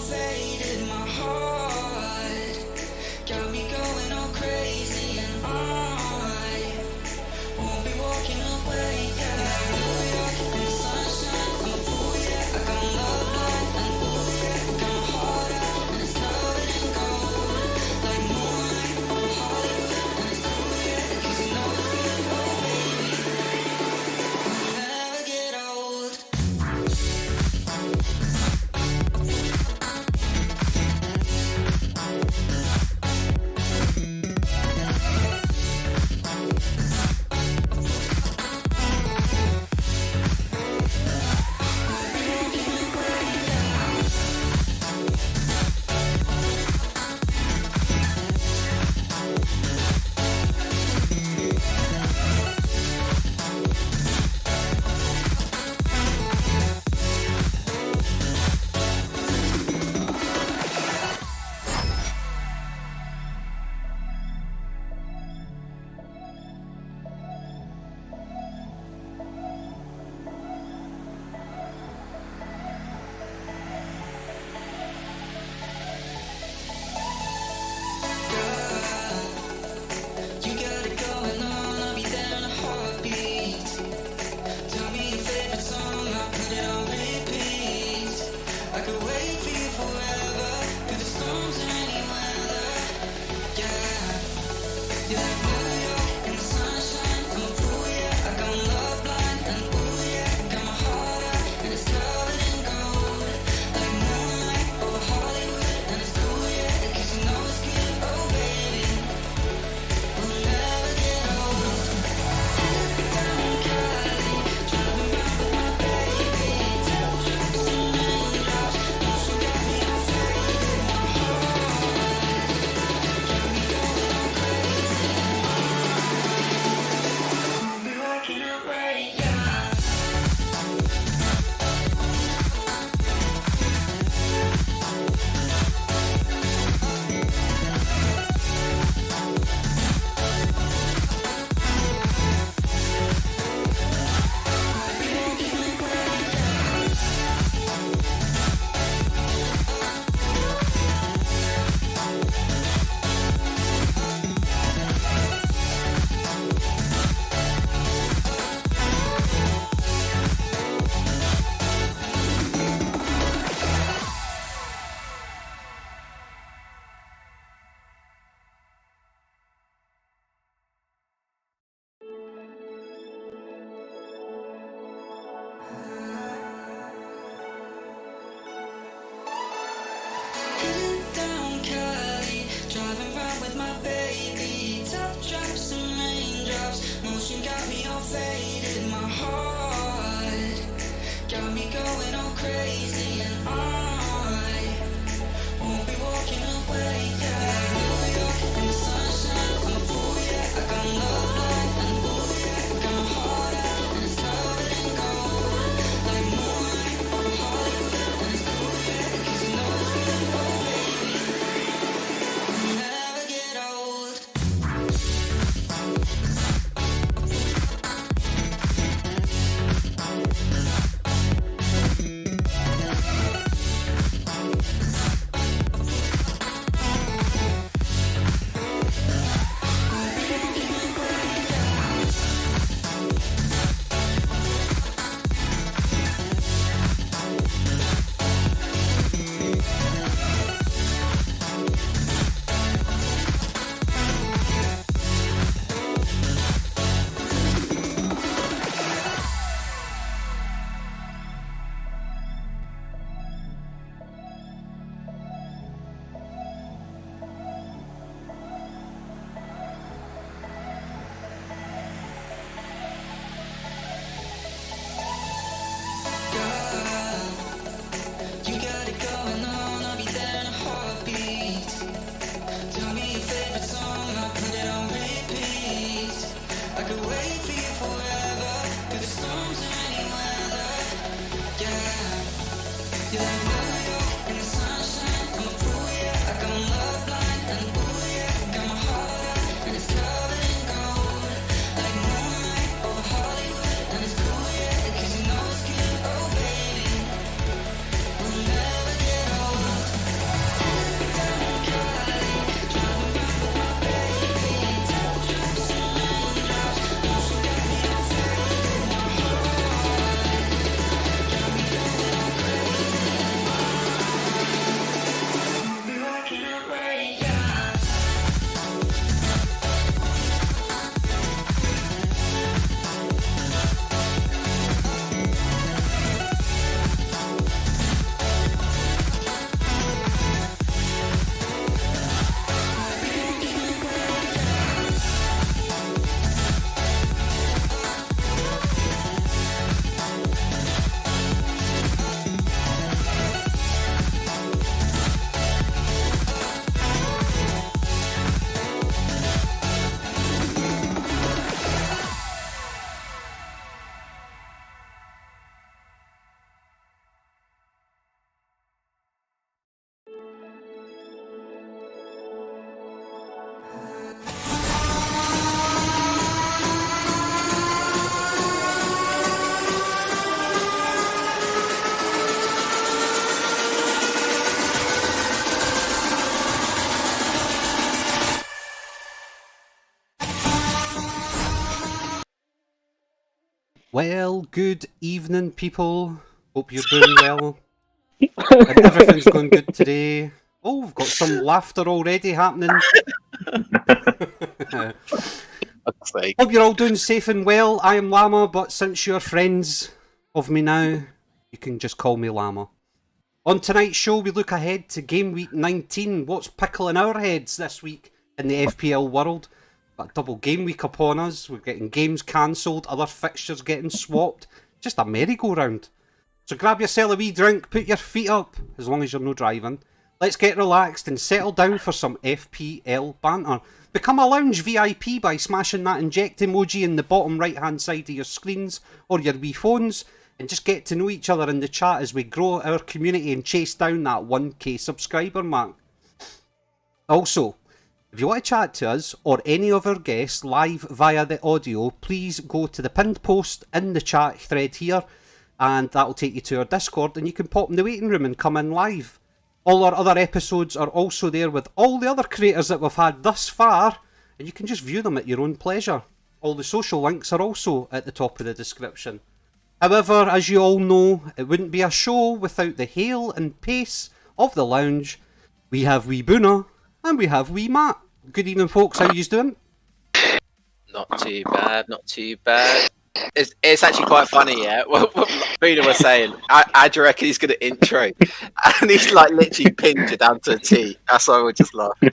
faded. My heart got me going all crazy, and I won't be walking away. Yeah, New York in the sunshine, I'm a fool. Yeah, I got my love blind, and ooh yeah, got my heart out, and it's covered in gold, like moonlight over Hollywood, and it's cool. Yeah, 'cause you know it's good, oh baby, we'll never get old. You got it going on, I'll be there in a heartbeat. Tell me your favorite song, I'll put it on repeat. I could wait for you forever, through the storms and any weather. Yeah, you're like New York in the sunshine, I'm a fool, yeah. I got my love blind, and ooh yeah, got my heart out, and it's covered in gold, like moonlight over Hollywood, and it's cool, yeah, 'cause you know it's good, oh baby, we'll never get old. Down in Cali, driving around with my baby, top drops and raindrops, motion got me all faded. My heart got me going all crazy, I'll be walking away, yeah. Down Cali, driving around with my baby, top drops and raindrops, motion got me all faded. My heart got me going all crazy, and I won't be walking away. Yeah, New York in the sunshine, I'm a fool. Yeah, I got my love blind, and ooh yeah, got my heart out, and it's covered in gold, like moonlight over Hollywood, and it's cool. Yeah, 'cause you know it's good, oh baby, we'll never get old. Well, good evening, people. Hope you're doing well. And everything's going good today. Oh, we've got some laughter already happening. Hope you're all doing safe and well. I am Llama, but since you're friends of me now, you can just call me Llama. On tonight's show, we look ahead to game week 19. What's pickling our heads this week in the FPL world? Got a double game week upon us. We're getting games cancelled, other fixtures getting swapped. Just a merry-go-round. So grab yourself a wee drink, put your feet up, as long as you're no driving. Let's get relaxed and settle down for some FPL banter. Become a lounge VIP by smashing that inject emoji in the bottom right-hand side of your screens or your wee phones, and just get to know each other in the chat as we grow our community and chase down that 1k subscriber mark. Also, if you want to chat to us or any of our guests live via the audio, please go to the pinned post in the chat thread here, and that'll take you to our Discord, and you can pop in the waiting room and come in live. All our other episodes are also there with all the other creators that we've had thus far, and you can just view them at your own pleasure. All the social links are also at the top of the description. However, as you all know, it wouldn't be a show without the hail and pace of the lounge. We have wee Boona, and we have wee Matt. Good evening, folks. How you doing? Not too bad, not too bad. It's actually quite funny, yeah. What Boona was saying, I do reckon he's going to intro, and he's like literally pinned you down to a T. That's why we're just laughing.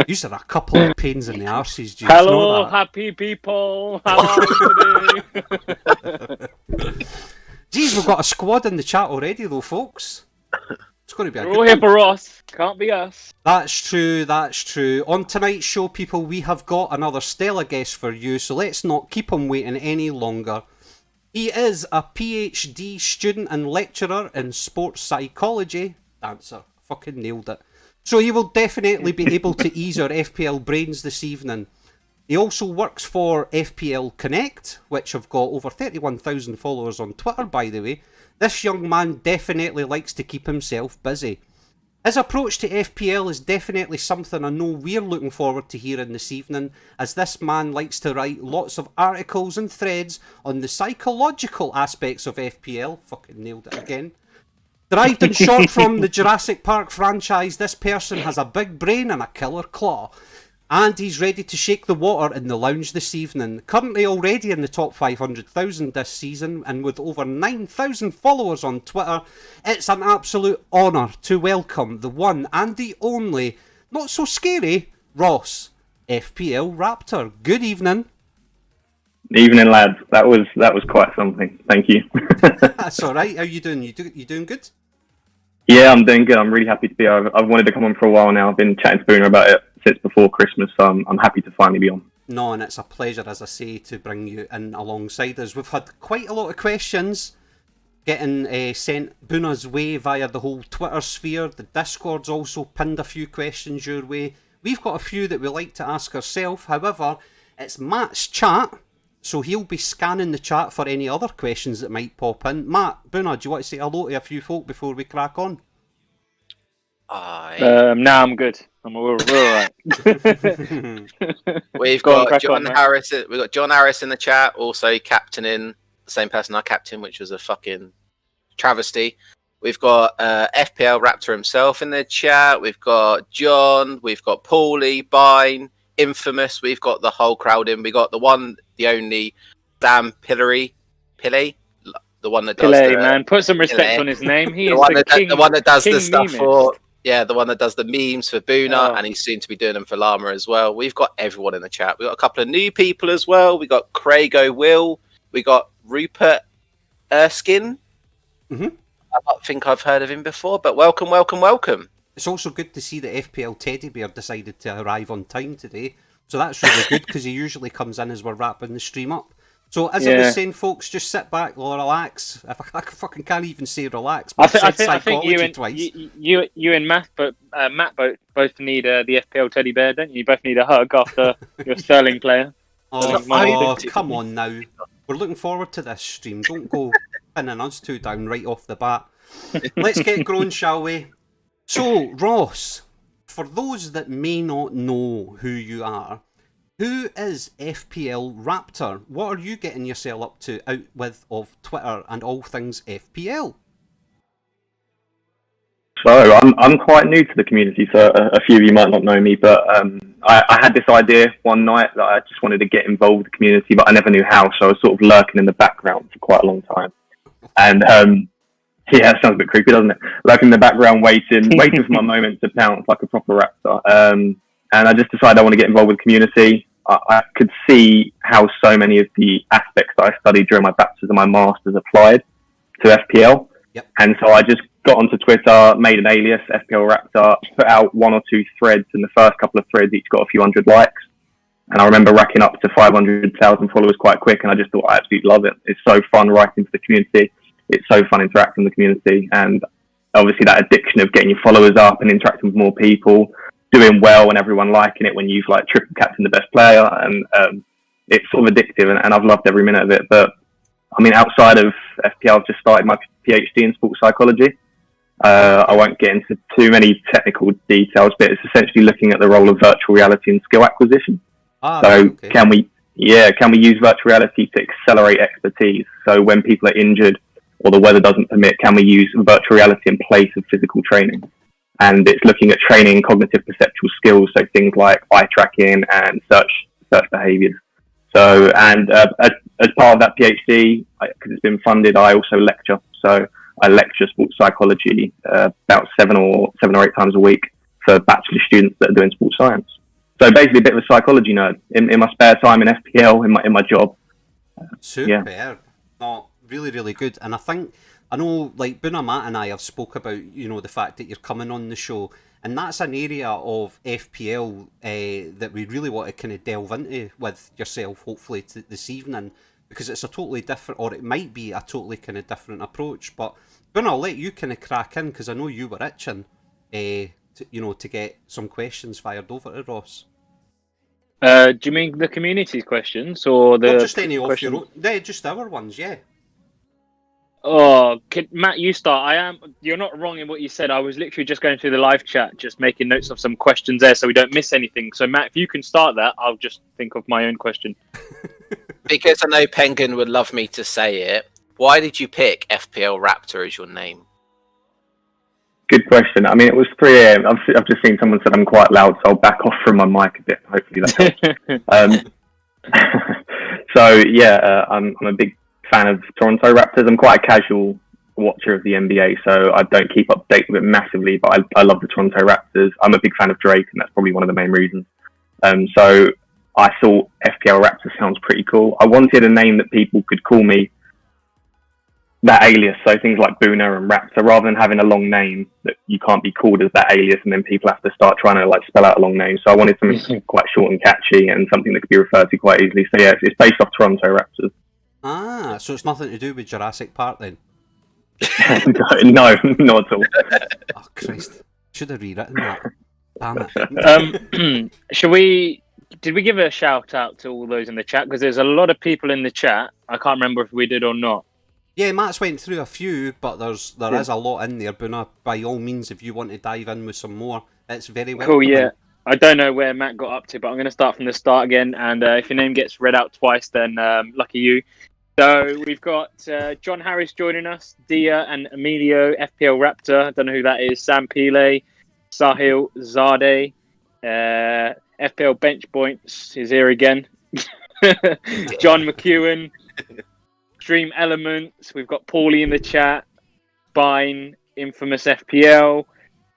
These are a couple of pains in the arses. Do you Hello, know that? happy people. How are you today? Geez, we've got a squad in the chat already, though, folks. It's going to be a We're good all here one. for Ross. Can't be us. That's true, that's true. On tonight's show, people, we have got another stellar guest for you, so let's not keep him waiting any longer. He is a PhD student and lecturer in sports psychology. Dancer. Fucking nailed it. So he will definitely be able to ease our FPL brains this evening. He also works for FPL Connect, which have got over 31,000 followers on Twitter, by the way. This young man definitely likes to keep himself busy. His approach to FPL is definitely something I know we're looking forward to hearing this evening, as this man likes to write lots of articles and threads on the psychological aspects of FPL. Fucking nailed it again. Derived in short from the Jurassic Park franchise, this person has a big brain and a killer claw. And he's ready to shake the water in the lounge this evening. Currently already in the top 500,000 this season, and with over 9,000 followers on Twitter, it's an absolute honour to welcome the one and the only, not so scary, Ross, FPL Raptor. Good evening. Evening, lads. That was quite something. Thank you. That's all right. How you doing? You doing good? Yeah, I'm doing good. I'm really happy to be here. I've wanted to come on for a while now. I've been chatting to Boona about it since before Christmas, so I'm happy to finally be on. No, and it's a pleasure, as I say, to bring you in alongside us. We've had quite a lot of questions getting sent Boona's way via the whole Twitter sphere. The Discord's also pinned a few questions your way. We've got a few that we like to ask ourselves. However, it's Matt's chat, so he'll be scanning the chat for any other questions that might pop in. Matt, Boona, do you want to say hello to a few folk before we crack on? Nah, I'm good. We're all right. We've Go on, got crack John on, Harris. We've got John Harris in the chat, also captaining the same person I captained, which was a fucking travesty. We've got FPL Raptor himself in the chat. We've got John. We've got Paulie, Bine, Infamous. We've got the whole crowd in. We got the one, the only Sam Pilley, the one that does Pillay, man. Put some respect Pillay. on his name. He the is one the that, king. the one that does the king stuff memist. for. Yeah, the one that does the memes for Boona, Oh. and he's soon to be doing them for Llama as well. We've got everyone in the chat. We've got a couple of new people as well. We got Craigo Will. We got Rupert Erskine. Mm-hmm. I don't think I've heard of him before, but welcome, welcome, welcome. It's also good to see that FPL Teddy Bear decided to arrive on time today. So that's really good, because he usually comes in as we're wrapping the stream up. So as I was saying, folks, just sit back, relax. If I fucking can't even say relax, but I think you and Matt, Matt both need the FPL teddy bear, don't you? You both need a hug after your Sterling player. Oh, come on now. We're looking forward to this stream. Don't go pinning us two down right off the bat. Let's get going, shall we? So, Ross, for those that may not know who you are, Who is FPL Raptor? What are you getting yourself up to out with of Twitter and all things FPL? So I'm quite new to the community, so a few of you might not know me, but I had this idea one night that I just wanted to get involved with the community, but I never knew how, so I was sort of lurking in the background for quite a long time. And yeah, it sounds a bit creepy, doesn't it? Lurking in the background, waiting for my moment to pounce like a proper raptor. And I just decided I want to get involved with the community. I could see how so many of the aspects that I studied during my bachelor's and my master's applied to FPL. Yep. And so I just got onto Twitter, made an alias, FPL Raptor, put out 1 or 2 threads, and the first couple of threads each got a few hundred likes. And I remember racking up to 500,000 followers quite quick, and I just thought, I absolutely love it. It's so fun writing to the community. It's so fun interacting with the community. And obviously that addiction of getting your followers up and interacting with more people, doing well and everyone liking it when you've like triple captained the best player. And it's sort of addictive, and I've loved every minute of it. But I mean, outside of FPL, I've just started my PhD in sports psychology. I won't get into too many technical details, but it's essentially looking at the role of virtual reality in skill acquisition. Okay. Can we use virtual reality to accelerate expertise? So when people are injured or the weather doesn't permit, can we use virtual reality in place of physical training? And it's looking at training cognitive perceptual skills, so things like eye tracking and search behaviours. So, and as part of that PhD, because it's been funded, I also lecture. So I lecture sports psychology about 7 or 8 times a week for bachelor students that are doing sports science. So basically a bit of a psychology nerd in my spare time in FPL, in my job. Superb. Yeah. No, really, really good. And I know, like, Buna, Matt and I have spoke about, the fact that you're coming on the show, and that's an area of FPL that we really want to kind of delve into with yourself, hopefully, this evening, because it's a totally different, or it might be a totally kind of different approach. But Buna, I'll let you kind of crack in, because I know you were itching, to get some questions fired over to Ross. Do you mean the community's questions or the? Not just any questions? off your own. Yeah, just our ones. Yeah. Oh, Matt, you start. You're not wrong in what you said. I was literally just going through the live chat, just making notes of some questions there, so we don't miss anything. So, Matt, if you can start that, I'll just think of my own question. Because I know Penguin would love me to say it. Why did you pick FPL Raptor as your name? Good question. I mean, it was 3 a.m. I've just seen someone said I'm quite loud, so I'll back off from my mic a bit. Hopefully that helps. So yeah, I'm a big fan of Toronto Raptors. I'm quite a casual watcher of the NBA, so I don't keep up to date with it massively, but I love the Toronto Raptors. I'm a big fan of Drake, and that's probably one of the main reasons. So I thought FPL Raptor sounds pretty cool. I wanted a name that people could call me, that alias, so things like Boona and Raptor, rather than having a long name that you can't be called as that alias and then people have to start trying to like spell out a long name. So I wanted something quite short and catchy and something that could be referred to quite easily. So yeah, it's based off Toronto Raptors. Ah, so it's nothing to do with Jurassic Park then? No, not at all. Oh Christ, should have rewritten that. Damn it. Did we give a shout out to all those in the chat? Because there's a lot of people in the chat. I can't remember if we did or not. Yeah, Matt's went through a few, but there is a lot in there, Boona. By all means, if you want to dive in with some more, it's very welcome. Cool, yeah. I don't know where Matt got up to, but I'm going to start from the start again. And if your name gets read out twice, then lucky you. So we've got John Harris joining us, Dia and Emilio, FPL Raptor. I don't know who that is. Sam Pile, Sahil Zade, FPL Bench Points is here again. John McEwen. Stream Elements, we've got Paulie in the chat, Bine, Infamous FPL,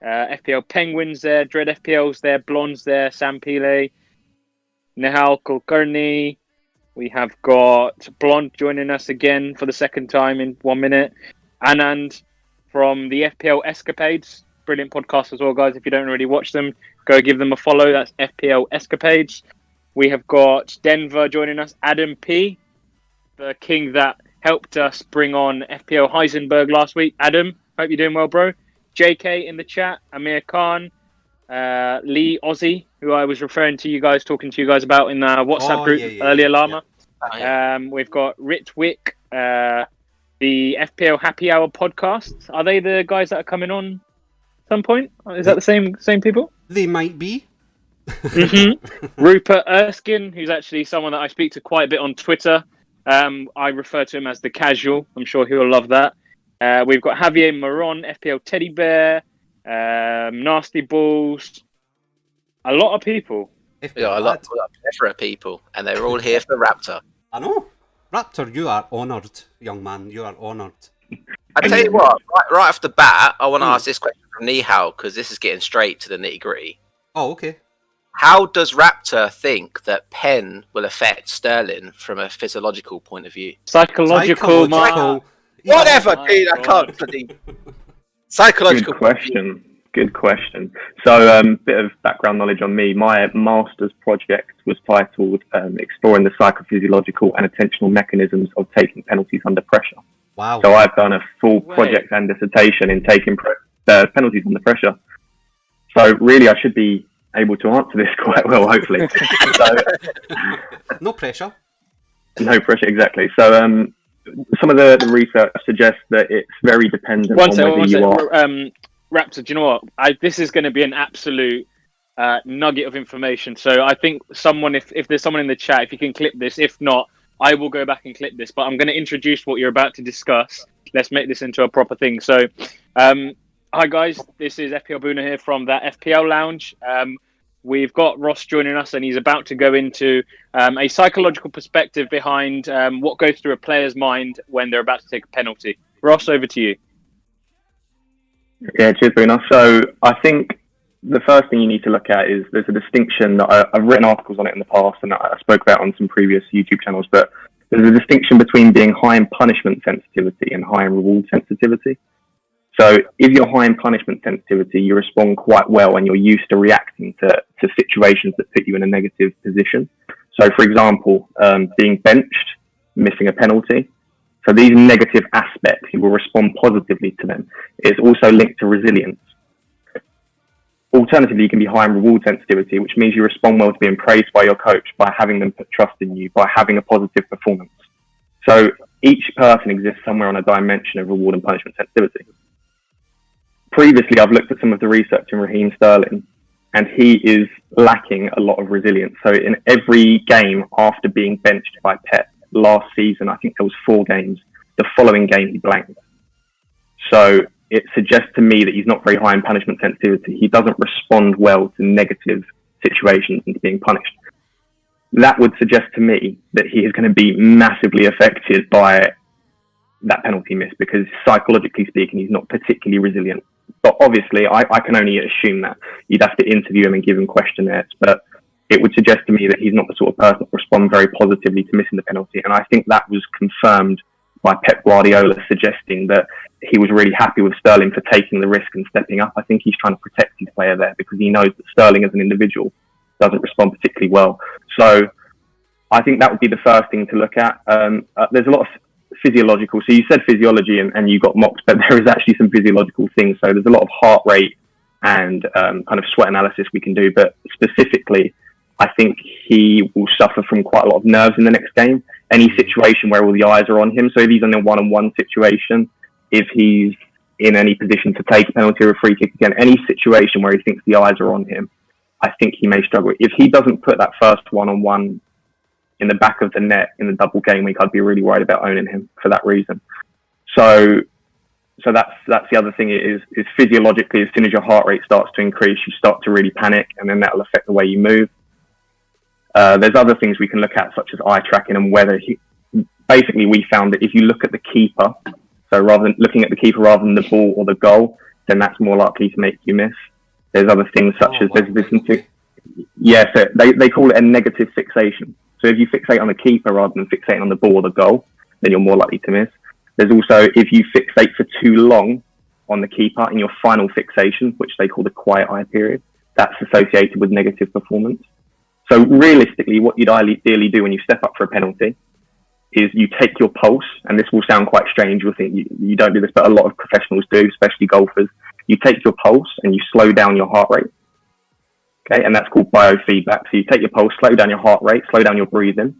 FPL Penguins there, Dread FPL's there, Blonde's there, Sam Pile, Nehal Kulkarni, we have got Blonde joining us again for the second time in 1 minute, Anand from the FPL Escapades, brilliant podcast as well, guys. If you don't already watch them, go give them a follow. That's FPL Escapades. We have got Denver joining us, Adam P, the king that helped us bring on FPL Heisenberg last week. Adam, hope you're doing well, bro. JK in the chat, Amir Khan, Lee Ozzy, who I was talking to you guys about in the WhatsApp group earlier, Llama. Yeah. We've got Rich Wick, the FPL Happy Hour podcast. Are they the guys that are coming on at some point? Is that the same people? They might be. Rupert Erskine, who's actually someone that I speak to quite a bit on Twitter. I refer to him as the casual. I'm sure he'll love that. We've got Javier Moron, FPL Teddy Bear, Nasty Balls. A lot of people. We got a lot of people, and they're all here for Raptor. I know. Raptor, you are honoured, young man. You are honoured. I tell you what, right off the bat, I want to ask this question from Nihal, because this is getting straight to the nitty-gritty. Oh, okay. How does Raptor think that pen will affect Sterling from a physiological point of view? Psychological. Whatever, dude, I can't bloody... Psychological. Good question. So, bit of background knowledge on me. My master's project was titled Exploring the Psychophysiological and Attentional Mechanisms of Taking Penalties Under Pressure. Wow. So I've done a full project and dissertation in taking penalties under pressure. So really, I should be able to answer this quite well, hopefully. No pressure. No pressure, exactly. So some of the research suggests that it's very dependent on whether you are... Raptor, do you know what? This is going to be an absolute nugget of information. So I think if there's someone in the chat, if you can clip this. If not, I will go back and clip this. But I'm going to introduce what you're about to discuss. Let's make this into a proper thing. So, hi guys, this is FPL Boona here from that FPL Lounge. We've got Ross joining us, and he's about to go into a psychological perspective behind what goes through a player's mind when they're about to take a penalty. Ross, over to you. Yeah, cheers, Boona. So I think the first thing you need to look at is there's a distinction that I've written articles on it in the past, and I spoke about on some previous YouTube channels, but there's a distinction between being high in punishment sensitivity and high in reward sensitivity. So if you're high in punishment sensitivity, you respond quite well and you're used to reacting to situations that put you in a negative position. So for example, being benched, missing a penalty. So these negative aspects, you will respond positively to them. It's also linked to resilience. Alternatively, you can be high in reward sensitivity, which means you respond well to being praised by your coach, by having them put trust in you, by having a positive performance. So each person exists somewhere on a dimension of reward and punishment sensitivity. Previously, I've looked at some of the research in Raheem Sterling, and he is lacking a lot of resilience. So in every game after being benched by Pep last season, I think there was 4 games, the following game he blanked. So it suggests to me that he's not very high in punishment sensitivity. He doesn't respond well to negative situations and to being punished. That would suggest to me that he is going to be massively affected by that penalty miss, because psychologically speaking, he's not particularly resilient. But obviously, I can only assume that. You'd have to interview him and give him questionnaires, but it would suggest to me that he's not the sort of person that responds very positively to missing the penalty. And I think that was confirmed by Pep Guardiola, suggesting that he was really happy with Sterling for taking the risk and stepping up. I think he's trying to protect his player there, because he knows that Sterling as an individual doesn't respond particularly well. So I think that would be the first thing to look at. There's a lot of physiological. So you said physiology and you got mocked, but there is actually some physiological things. So there's a lot of heart rate and kind of sweat analysis we can do. But specifically, I think he will suffer from quite a lot of nerves in the next game. Any situation where all the eyes are on him. So if he's in a one-on-one situation, if he's in any position to take a penalty or a free kick again, any situation where he thinks the eyes are on him, I think he may struggle. If he doesn't put that first one-on-one in the back of the net in the double game week, I'd be really worried about owning him for that reason. So that's the other thing is physiologically, as soon as your heart rate starts to increase, you start to really panic, and then that'll affect the way you move. There's other things we can look at, such as eye tracking and whether basically we found that if you look at the keeper, so rather than looking at the keeper rather than the ball or the goal, then that's more likely to make you miss. There's other things such as there's this, so they call it a negative fixation. So if you fixate on the keeper rather than fixating on the ball or the goal, then you're more likely to miss. There's also, if you fixate for too long on the keeper in your final fixation, which they call the quiet eye period, that's associated with negative performance. So realistically, what you'd ideally do when you step up for a penalty is you take your pulse, and this will sound quite strange. You'll think you don't do this, but a lot of professionals do, especially golfers. You take your pulse and you slow down your heart rate. Okay, and that's called biofeedback. So you take your pulse, slow down your heart rate, slow down your breathing.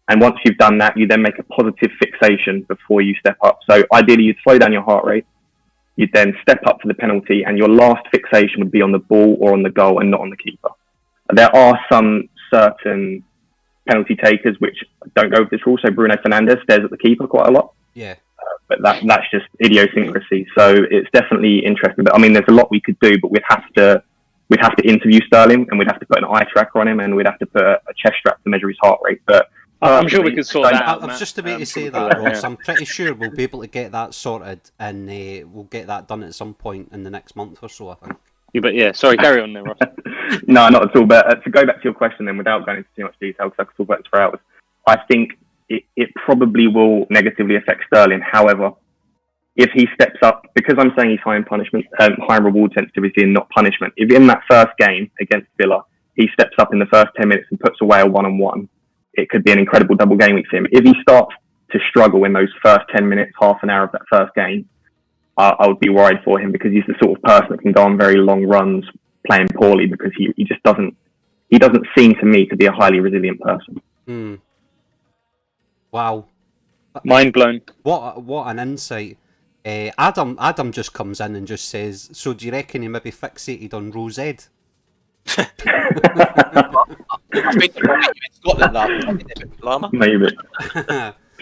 And once you've done that, you then make a positive fixation before you step up. So ideally, you'd slow down your heart rate. You'd then step up for the penalty, and your last fixation would be on the ball or on the goal and not on the keeper. There are some certain penalty takers which don't go with this rule. So Bruno Fernandes stares at the keeper quite a lot. Yeah. But that's just idiosyncrasy. So it's definitely interesting. But I mean, there's a lot we could do, but we'd have to interview Sterling, and we'd have to put an eye tracker on him, and we'd have to put a chest strap to measure his heart rate. But I'm sure we could sort that out. I was just about to say probably, that, Ross. yeah. I'm pretty sure we'll be able to get that sorted, and we'll get that done at some point in the next month or so, I think. Yeah, sorry, carry on there, Ross. No, not at all. But to go back to your question then, without going into too much detail, because I could talk about this for hours, I think it probably will negatively affect Sterling. However, if he steps up, because I'm saying he's high in punishment, high in reward sensitivity and not punishment, if in that first game against Villa, he steps up in the first 10 minutes and puts away a 1-on-1, it could be an incredible double game week for him. If he starts to struggle in those first 10 minutes, half an hour of that first game, I would be worried for him, because he's the sort of person that can go on very long runs playing poorly, because he just doesn't seem to me to be a highly resilient person. Wow. Mind blown. What an insight. Adam just comes in and just says, so do you reckon he maybe fixated on Rose Ed? I think you're right, in Scotland, that Llama. Maybe.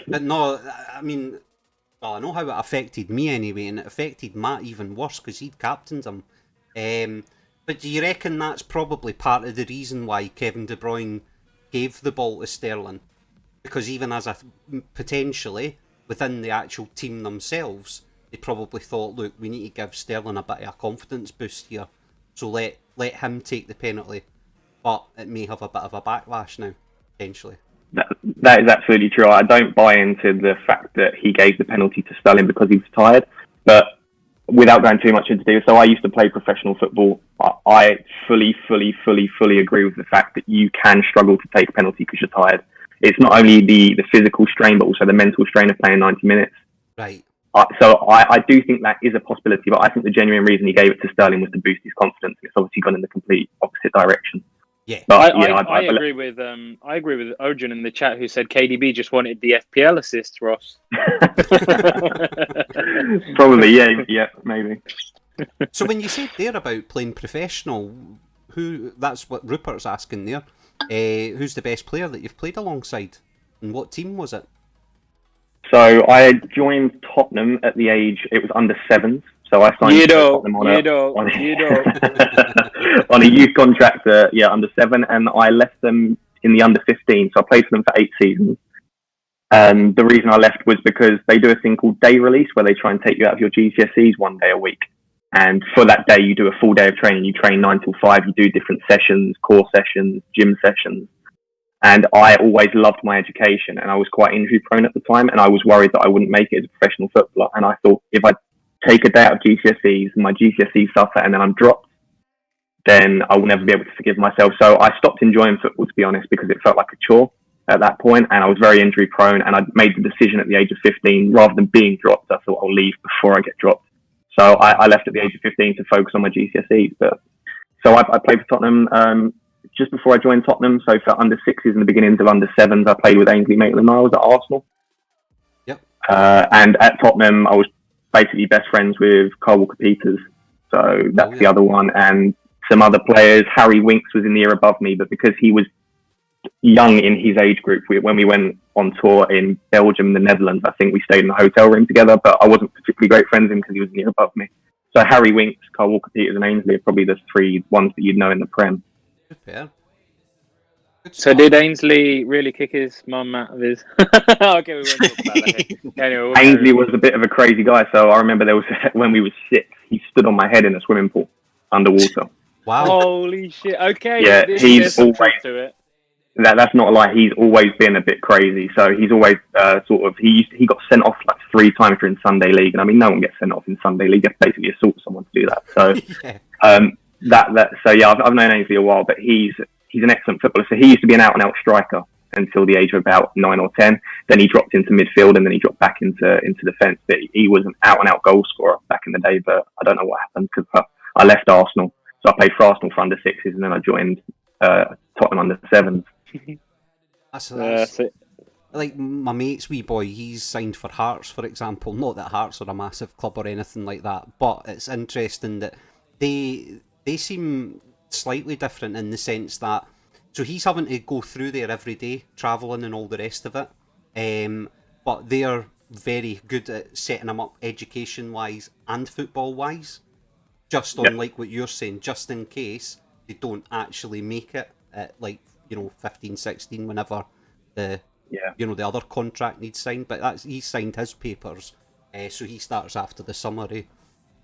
But no, I mean, well, I know how it affected me anyway, and it affected Matt even worse because he'd captained him. But do you reckon that's probably part of the reason why Kevin De Bruyne gave the ball to Sterling? Because even as potentially within the actual team themselves, they probably thought, look, we need to give Sterling a bit of a confidence boost here, so let him take the penalty. But it may have a bit of a backlash now, potentially. That is absolutely true. I don't buy into the fact that he gave the penalty to Sterling because he was tired. But without going too much into detail, so I used to play professional football. I fully agree with the fact that you can struggle to take a penalty because you're tired. It's not only the physical strain, but also the mental strain of playing 90 minutes. Right. So I do think that is a possibility, but I think the genuine reason he gave it to Sterling was to boost his confidence. It's obviously gone in the complete opposite direction. Yeah, but I agree with Ojan in the chat, who said KDB just wanted the FPL assist, Ross. Probably, yeah, maybe. So when you said there about playing professional, that's what Rupert's asking there. Who's the best player that you've played alongside, and what team was it? So I joined Tottenham at the age, it was under 7s. So I signed Tottenham on a youth contract, under 7, and I left them in the under 15. So I played for them for 8 seasons. And the reason I left was because they do a thing called day release, where they try and take you out of your GCSEs one day a week. And for that day, you do a full day of training. You train 9 till 5. You do different sessions, core sessions, gym sessions. And I always loved my education, and I was quite injury prone at the time, and I was worried that I wouldn't make it as a professional footballer. And I thought, if I take a day out of GCSEs and my GCSEs suffer and then I'm dropped, then I will never be able to forgive myself. So I stopped enjoying football, to be honest, because it felt like a chore at that point, and I was very injury prone, and I made the decision at the age of 15, rather than being dropped, I thought I'll leave before I get dropped. So I left at the age of 15 to focus on my GCSEs. So I played for Tottenham just before I joined Tottenham. So for under 6s and the beginnings of under 7s, I played with Ainsley Maitland-Niles at Arsenal. Yep. And at Tottenham, I was basically best friends with Carl Walker-Peters. So that's the other one. And some other players. Harry Winks was in the year above me, but because he was young in his age group, when we went on tour in Belgium and the Netherlands, I think we stayed in a hotel room together, but I wasn't particularly great friends with him because he was in the year above me. So Harry Winks, Carl Walker-Peters and Ainsley are probably the 3 ones that you'd know in the Prem. Good so did Ainsley really kick his mum out of his... Okay, we won't talk about that. Anyway, Ainsley was a bit of a crazy guy, so I remember there was when we were 6, he stood on my head in a swimming pool underwater. Wow. Holy shit. Okay. Yeah, he's always... to it. That's not a lie. He's always been a bit crazy. So he's always he got sent off like 3 times during Sunday League, and I mean, no one gets sent off in Sunday League. You have to basically assault someone to do that. So I've known Ainsley a while, but he's an excellent footballer. So he used to be an out and out striker until the age of about 9 or 10. Then he dropped into midfield, and then he dropped back into defence. But he was an out and out goal scorer back in the day. But I don't know what happened because I left Arsenal. So I played for Arsenal for under 6s, and then I joined Tottenham under 7s. That's like my mate's wee boy, he's signed for Hearts, for example. Not that Hearts are a massive club or anything like that, but it's interesting that they seem slightly different in the sense that, so he's having to go through there every day, travelling and all the rest of it. But they're very good at setting him up education-wise and football-wise. Just on like what you're saying, just in case they don't actually make it at 15, 16, whenever the the other contract needs signed. But he's signed his papers, so he starts after the summary.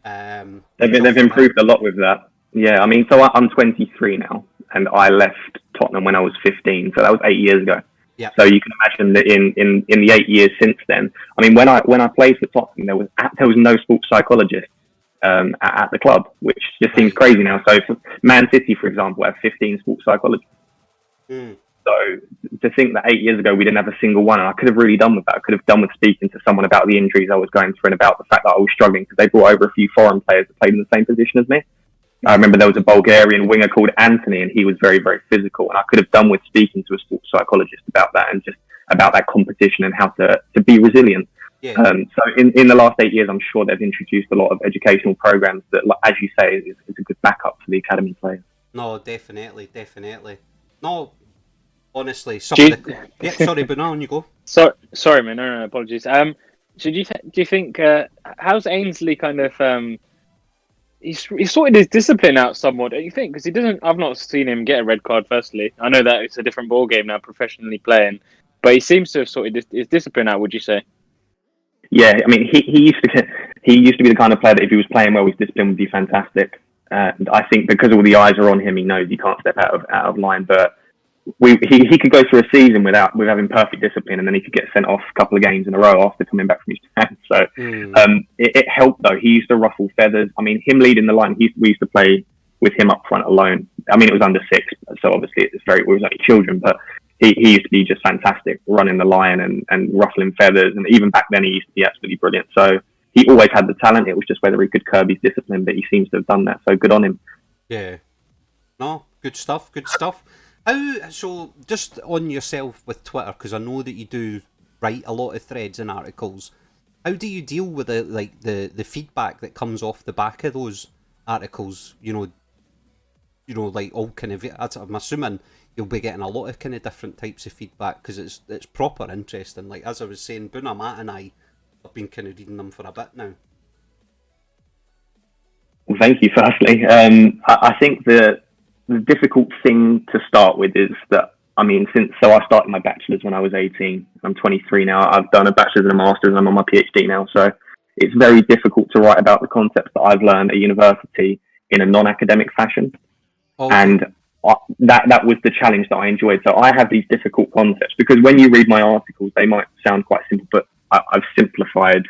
They've improved a lot with that. Yeah, I mean, so I'm 23 now, and I left Tottenham when I was 15, so that was 8 years ago. Yeah. So you can imagine that in the 8 years since then, I mean, when I played for Tottenham, there was no sports psychologist at the club, which just seems crazy now. So for Man City, for example, have 15 sports psychologists. So to think that 8 years ago we didn't have a single one, and I could have really done with that. I could have done with speaking to someone about the injuries I was going through and about the fact that I was struggling, because they brought over a few foreign players that played in the same position as me. I remember there was a Bulgarian winger called Anthony, and he was very, very physical. And I could have done with speaking to a sports psychologist about that, and just about that competition and how to be resilient. Yeah. So in the last 8 years, I'm sure they've introduced a lot of educational programs that, as you say, is a good backup for the academy players. No, definitely. No, honestly, sorry, Bruno, on you go. Sorry, man. No, apologies. Do you think how's Ainsley kind of he's sorted his discipline out somewhat? Don't you think? Because he doesn't. I've not seen him get a red card. Firstly, I know that it's a different ball game now, professionally playing, but he seems to have sorted his discipline out. Would you say? Yeah, I mean, he used to be the kind of player that if he was playing well, his discipline would be fantastic. And I think because all the eyes are on him, he knows he can't step out of line. But he could go through a season with having perfect discipline, and then he could get sent off a couple of games in a row after coming back from his ban. So it helped, though. He used to ruffle feathers. I mean, him leading the line, we used to play with him up front alone. I mean, it was under 6, so obviously we was like children, but he used to be just fantastic, running the line and ruffling feathers. And even back then, he used to be absolutely brilliant. So he always had the talent. It was just whether he could curb his discipline, but he seems to have done that. So good on him. Yeah. No, good stuff. So just on yourself with Twitter, because I know that you do write a lot of threads and articles, how do you deal with the feedback that comes off the back of those articles? Like all kind of, I'm assuming you'll be getting a lot of kind of different types of feedback, because it's proper interesting. Like, as I was saying, Buna, Matt and I have been kind of reading them for a bit now. Well, thank you, firstly. I think the difficult thing to start with is that, I mean, I started my bachelor's when I was 18. I'm 23 now. I've done a bachelor's and a master's, and I'm on my PhD now. So it's very difficult to write about the concepts that I've learned at university in a non-academic fashion. Oh. And that was the challenge that I enjoyed. So I have these difficult concepts, because when you read my articles, they might sound quite simple, but I've simplified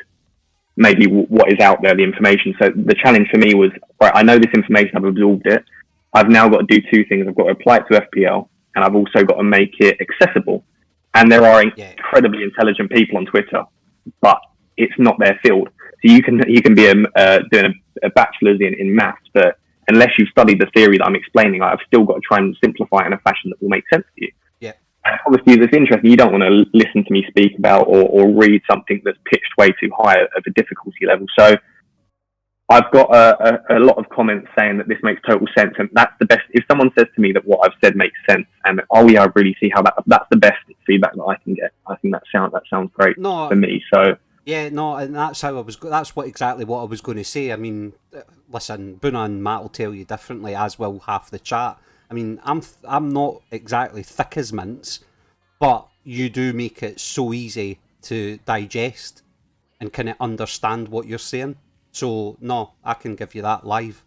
maybe what is out there, the information. So the challenge for me was, right, I know this information, I've absorbed it. I've now got to do two things. I've got to apply it to FPL, and I've also got to make it accessible. And there are incredibly intelligent people on Twitter, but it's not their field. So you can be doing a bachelor's in maths, but unless you've studied the theory that I'm explaining, I've still got to try and simplify it in a fashion that will make sense to you. Yeah. And obviously, if it's interesting, you don't want to listen to me speak about or read something that's pitched way too high of a difficulty level. So I've got a lot of comments saying that this makes total sense, and that's the best. If someone says to me that what I've said makes sense, and I really see how that's the best feedback that I can get. I think that sounds great for me. So. Yeah, no, and that's how that's exactly what I was going to say. I mean, listen, Buna and Matt will tell you differently, as will half the chat. I mean, I'm not exactly thick as mince, but you do make it so easy to digest and kind of understand what you're saying. So no, I can give you that live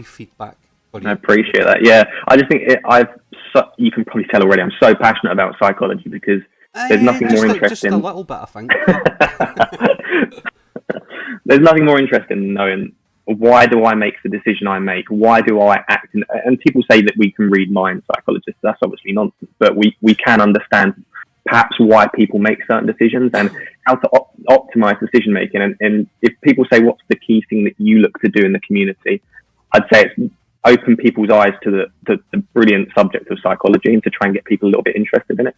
feedback. I appreciate that. Yeah, I just think you can probably tell already. I'm so passionate about psychology, because there's nothing more interesting. Just a little bit, I think. There's nothing more interesting than knowing, why do I make the decision I make? Why do I act? And people say that we can read minds, psychologists. That's obviously nonsense. But we can understand perhaps why people make certain decisions and how to optimize decision making. And if people say, what's the key thing that you look to do in the community? I'd say it's open people's eyes to the brilliant subject of psychology, and to try and get people a little bit interested in it.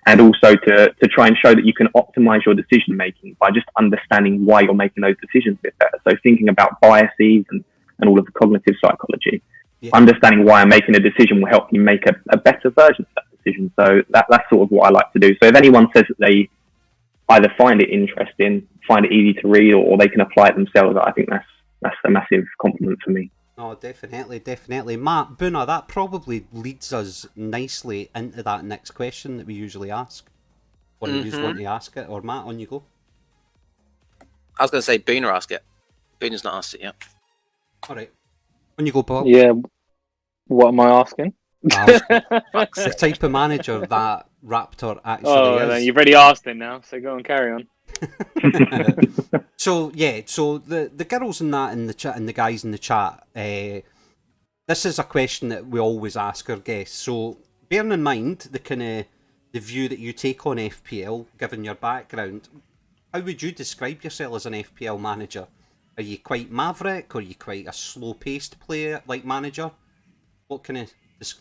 And also to try and show that you can optimize your decision making by just understanding why you're making those decisions a bit better. So thinking about biases and all of the cognitive psychology. understanding why I'm making a decision will help you make a better version of that decision. So that's sort of what I like to do. So if anyone says that they either find it interesting, find it easy to read, or they can apply it themselves, I think that's a massive compliment for me. Oh, definitely. Matt, Boona, that probably leads us nicely into that next question that we usually ask. Or you just want to ask it, or Matt, on you go. I was going to say Boona ask it. Boona's not asked it yet. All right. On you go, Paul. Yeah. What am I asking? The type of manager that Raptor actually is. No, you've already asked it now, so go and carry on. So the girls in the chat and the guys in the chat, this is a question that we always ask our guests. So bearing in mind the view that you take on FPL, given your background, how would you describe yourself as an FPL manager? Are you quite maverick, or are you quite a slow-paced player like manager? What kind of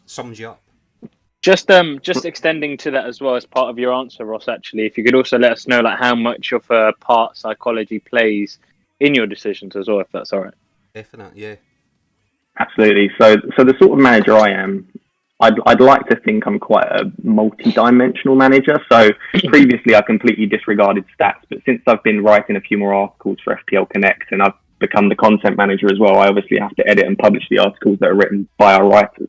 sums you up? Just extending to that as well as part of your answer, Ross. Actually, if you could also let us know like how much of a part psychology plays in your decisions as well, if that's all right. Definitely, yeah. Absolutely. So the sort of manager I am, I'd like to think I'm quite a multi-dimensional manager. So previously I completely disregarded stats, but since I've been writing a few more articles for FPL Connect and I've become the content manager as well, I obviously have to edit and publish the articles that are written by our writers.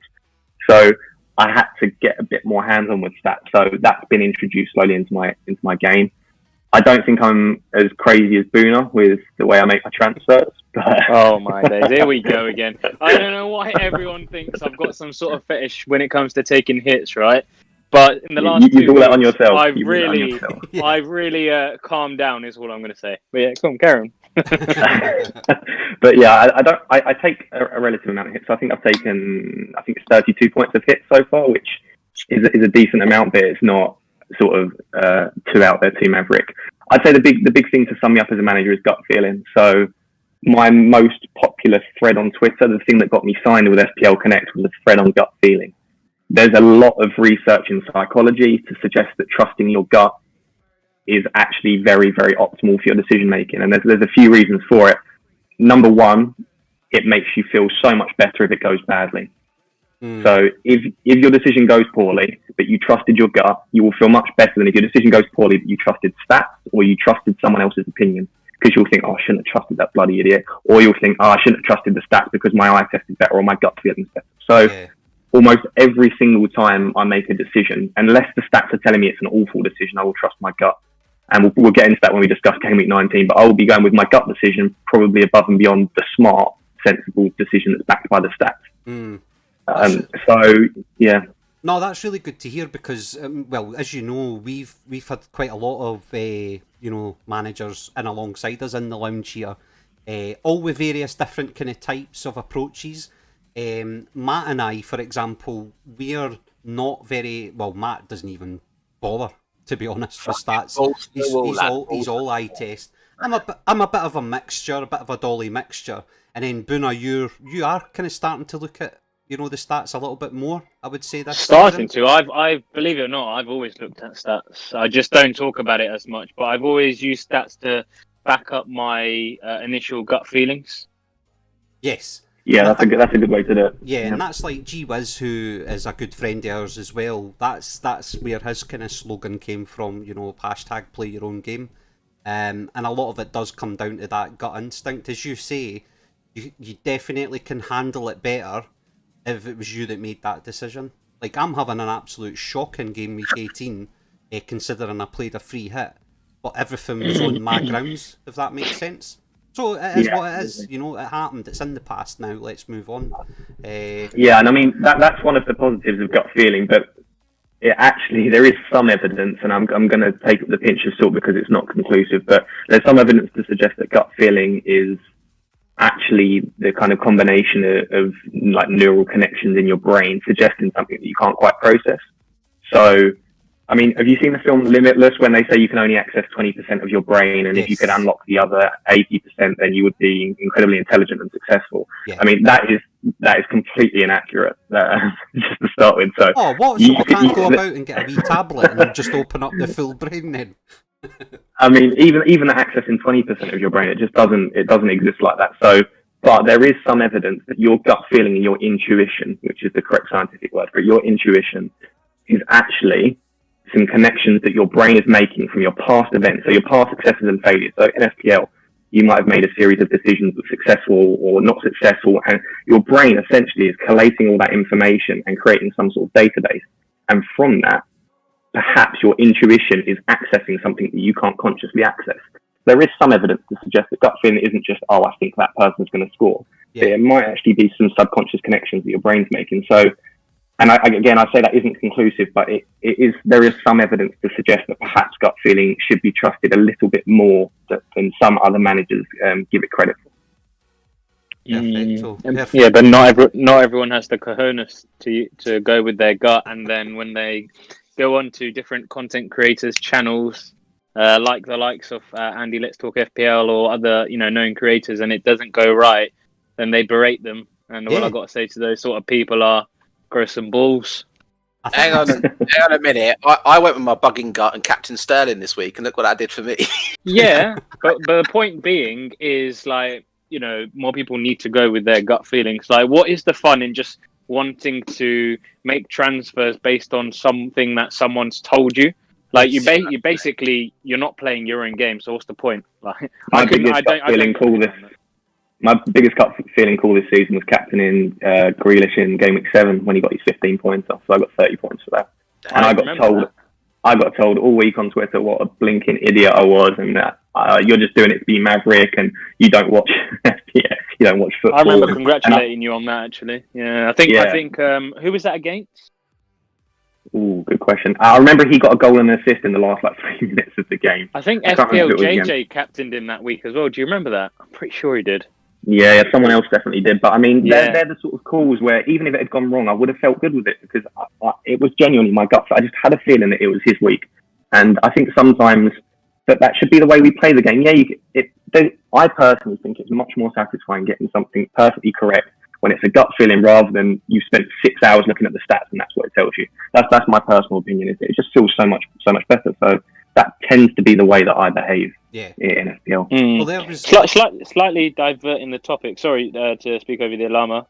So I had to get a bit more hands-on with stats. So that's been introduced slowly into my game. I don't think I'm as crazy as Boona with the way I make my transfers. But... Oh my days, here we go again. I don't know why everyone thinks I've got some sort of fetish when it comes to taking hits, right? But in the last you 2 do weeks, that on yourself. I've really calmed down, is all I'm going to say. But yeah, come on, Karen. But yeah, I take a relative amount of hits. I think it's 32 points of hits so far, which is a decent amount, but it's not sort of too out there, too maverick. I'd say the big thing to sum me up as a manager is gut feeling. So my most popular thread on Twitter, the thing that got me signed with FPL Connect, was a thread on gut feeling. There's a lot of research in psychology to suggest that trusting your gut is actually very, very optimal for your decision making, and there's a few reasons for it. Number one, it makes you feel so much better if it goes badly. So if your decision goes poorly, but you trusted your gut, you will feel much better than if your decision goes poorly, but you trusted stats or you trusted someone else's opinion. Because you'll think, oh, I shouldn't have trusted that bloody idiot. Or you'll think, oh, I shouldn't have trusted the stats because my eye test is better or my gut feeling is better. So almost every single time I make a decision, unless the stats are telling me it's an awful decision, I will trust my gut. And we'll get into that when we discuss Game Week 19, but I will be going with my gut decision probably above and beyond the smart, sensible decision that's backed by the stats. So, yeah. No, that's really good to hear because, well, as you know, we've had quite a lot of managers in alongside us in the lounge here, all with various different kind of types of approaches. Matt and I, for example, we're not very well. Matt doesn't even bother, to be honest, with stats. He's all eye test. I'm a bit of a mixture, a bit of a dolly mixture, and then Boona, you are kind of starting to look at the stats a little bit more, I would say. That's starting to. I believe it or not, I've always looked at stats. I just don't talk about it as much, but I've always used stats to back up my initial gut feelings. Yes. Yeah, that's a good way to do it. Yeah, and that's like G Wiz, who is a good friend of ours as well. That's where his kind of slogan came from. Hashtag play your own game, and a lot of it does come down to that gut instinct, as you say. You definitely can handle it better if it was you that made that decision. Like, I'm having an absolute shocking game week 18, considering I played a free hit, but everything was on my grounds, if that makes sense. So it is what it is. It happened. It's in the past now. Let's move on. Yeah, and I mean that's one of the positives of gut feeling, but there is some evidence, and I'm going to take it with a pinch of salt because it's not conclusive, but there's some evidence to suggest that gut feeling is actually the kind of combination of like neural connections in your brain suggesting something that you can't quite process. So, I mean, have you seen the film Limitless, when they say you can only access 20% of your brain, and if you could unlock the other 80%, then you would be incredibly intelligent and successful? Yeah. I mean, that is completely inaccurate, just to start with. So, you can't go about and get a wee tablet and just open up the full brain then? I mean, even accessing 20% of your brain, it just doesn't exist like that. So But there is some evidence that your gut feeling and your intuition, which is the correct scientific word for it, your intuition is actually some connections that your brain is making from your past events, so your past successes and failures. So in FPL, you might have made a series of decisions that were successful or not successful, and your brain essentially is collating all that information and creating some sort of database. And from that, perhaps your intuition is accessing something that you can't consciously access. There is some evidence to suggest that gut feeling isn't just, oh, I think that person's going to score. Yeah. It might actually be some subconscious connections that your brain's making. So, and I say that isn't conclusive, but there is some evidence to suggest that perhaps gut feeling should be trusted a little bit more than some other managers give it credit for. Yeah, but not everyone has the cojones to go with their gut, and then when they go on to different content creators' channels, like the likes of Andy Let's Talk FPL or other known creators, and it doesn't go right, then they berate them. And all I've got to say to those sort of people are, grow some balls. Hang on a minute. I went with my bugging gut and Captain Sterling this week, and look what that did for me. Yeah, but the point being is, like, more people need to go with their gut feelings. Like, what is the fun in just wanting to make transfers based on something that someone's told you? Like, you're not playing your own game, so what's the point? Like, My biggest gut feeling call this season was captaining Grealish in game week 7 when he got his 15 points off. So I got 30 points for that. And I got told all week on Twitter what a blinking idiot I was, and that you're just doing it to be maverick, and you don't watch you don't watch football. I remember congratulating you on that, actually. Yeah, I think who was that against? Ooh, good question. I remember he got a goal and an assist in the last 3 minutes of the game. I think FPL JJ captained him that week as well. Do you remember that? I'm pretty sure he did. Yeah, someone else definitely did. But I mean, they're the sort of calls where even if it had gone wrong, I would have felt good with it, because it was genuinely my gut. I just had a feeling that it was his week. And I think sometimes that should be the way we play the game. Yeah, I personally think it's much more satisfying getting something perfectly correct when it's a gut feeling, rather than you spent 6 hours looking at the stats and that's what it tells you. That's my personal opinion. It just feels so much better. So that tends to be the way that I behave in FPL. Well, there was slightly diverting the topic. Sorry to speak over the Llama.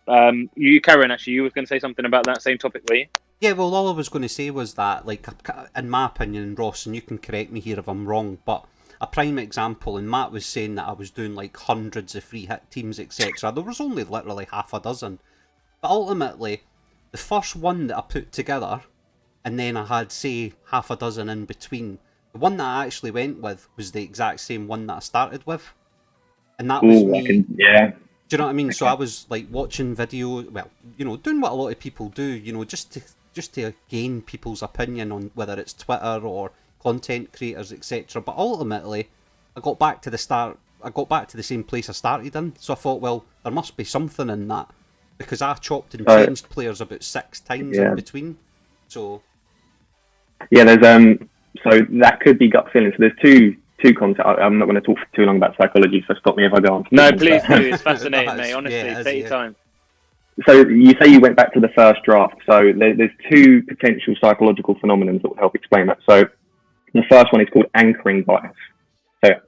You, Karen, actually, you were going to say something about that same topic, were you? Yeah, well, all I was going to say was that, like, in my opinion, Ross, and you can correct me here if I'm wrong, but a prime example, and Matt was saying that I was doing like hundreds of free hit teams, etc. There was only literally half a dozen. But ultimately, the first one that I put together, and then I had, say, half a dozen in between, the one that I actually went with was the exact same one that I started with. And that was me. Do you know what I mean? Okay. So I was like watching video, doing what a lot of people do, just to gain people's opinion on whether it's Twitter or content creators, etc. But ultimately, I got back to the same place I started in. So I thought, well, there must be something in that, because I chopped and changed players about 6 times in between. So there's so that could be gut feeling. So there's two concepts. I'm not going to talk for too long about psychology, so stop me if I go on. No, please do. It's fascinating, mate. Honestly, take your time. So you say you went back to the first draft. So there's 2 potential psychological phenomena that will help explain that. So the first one is called anchoring bias. So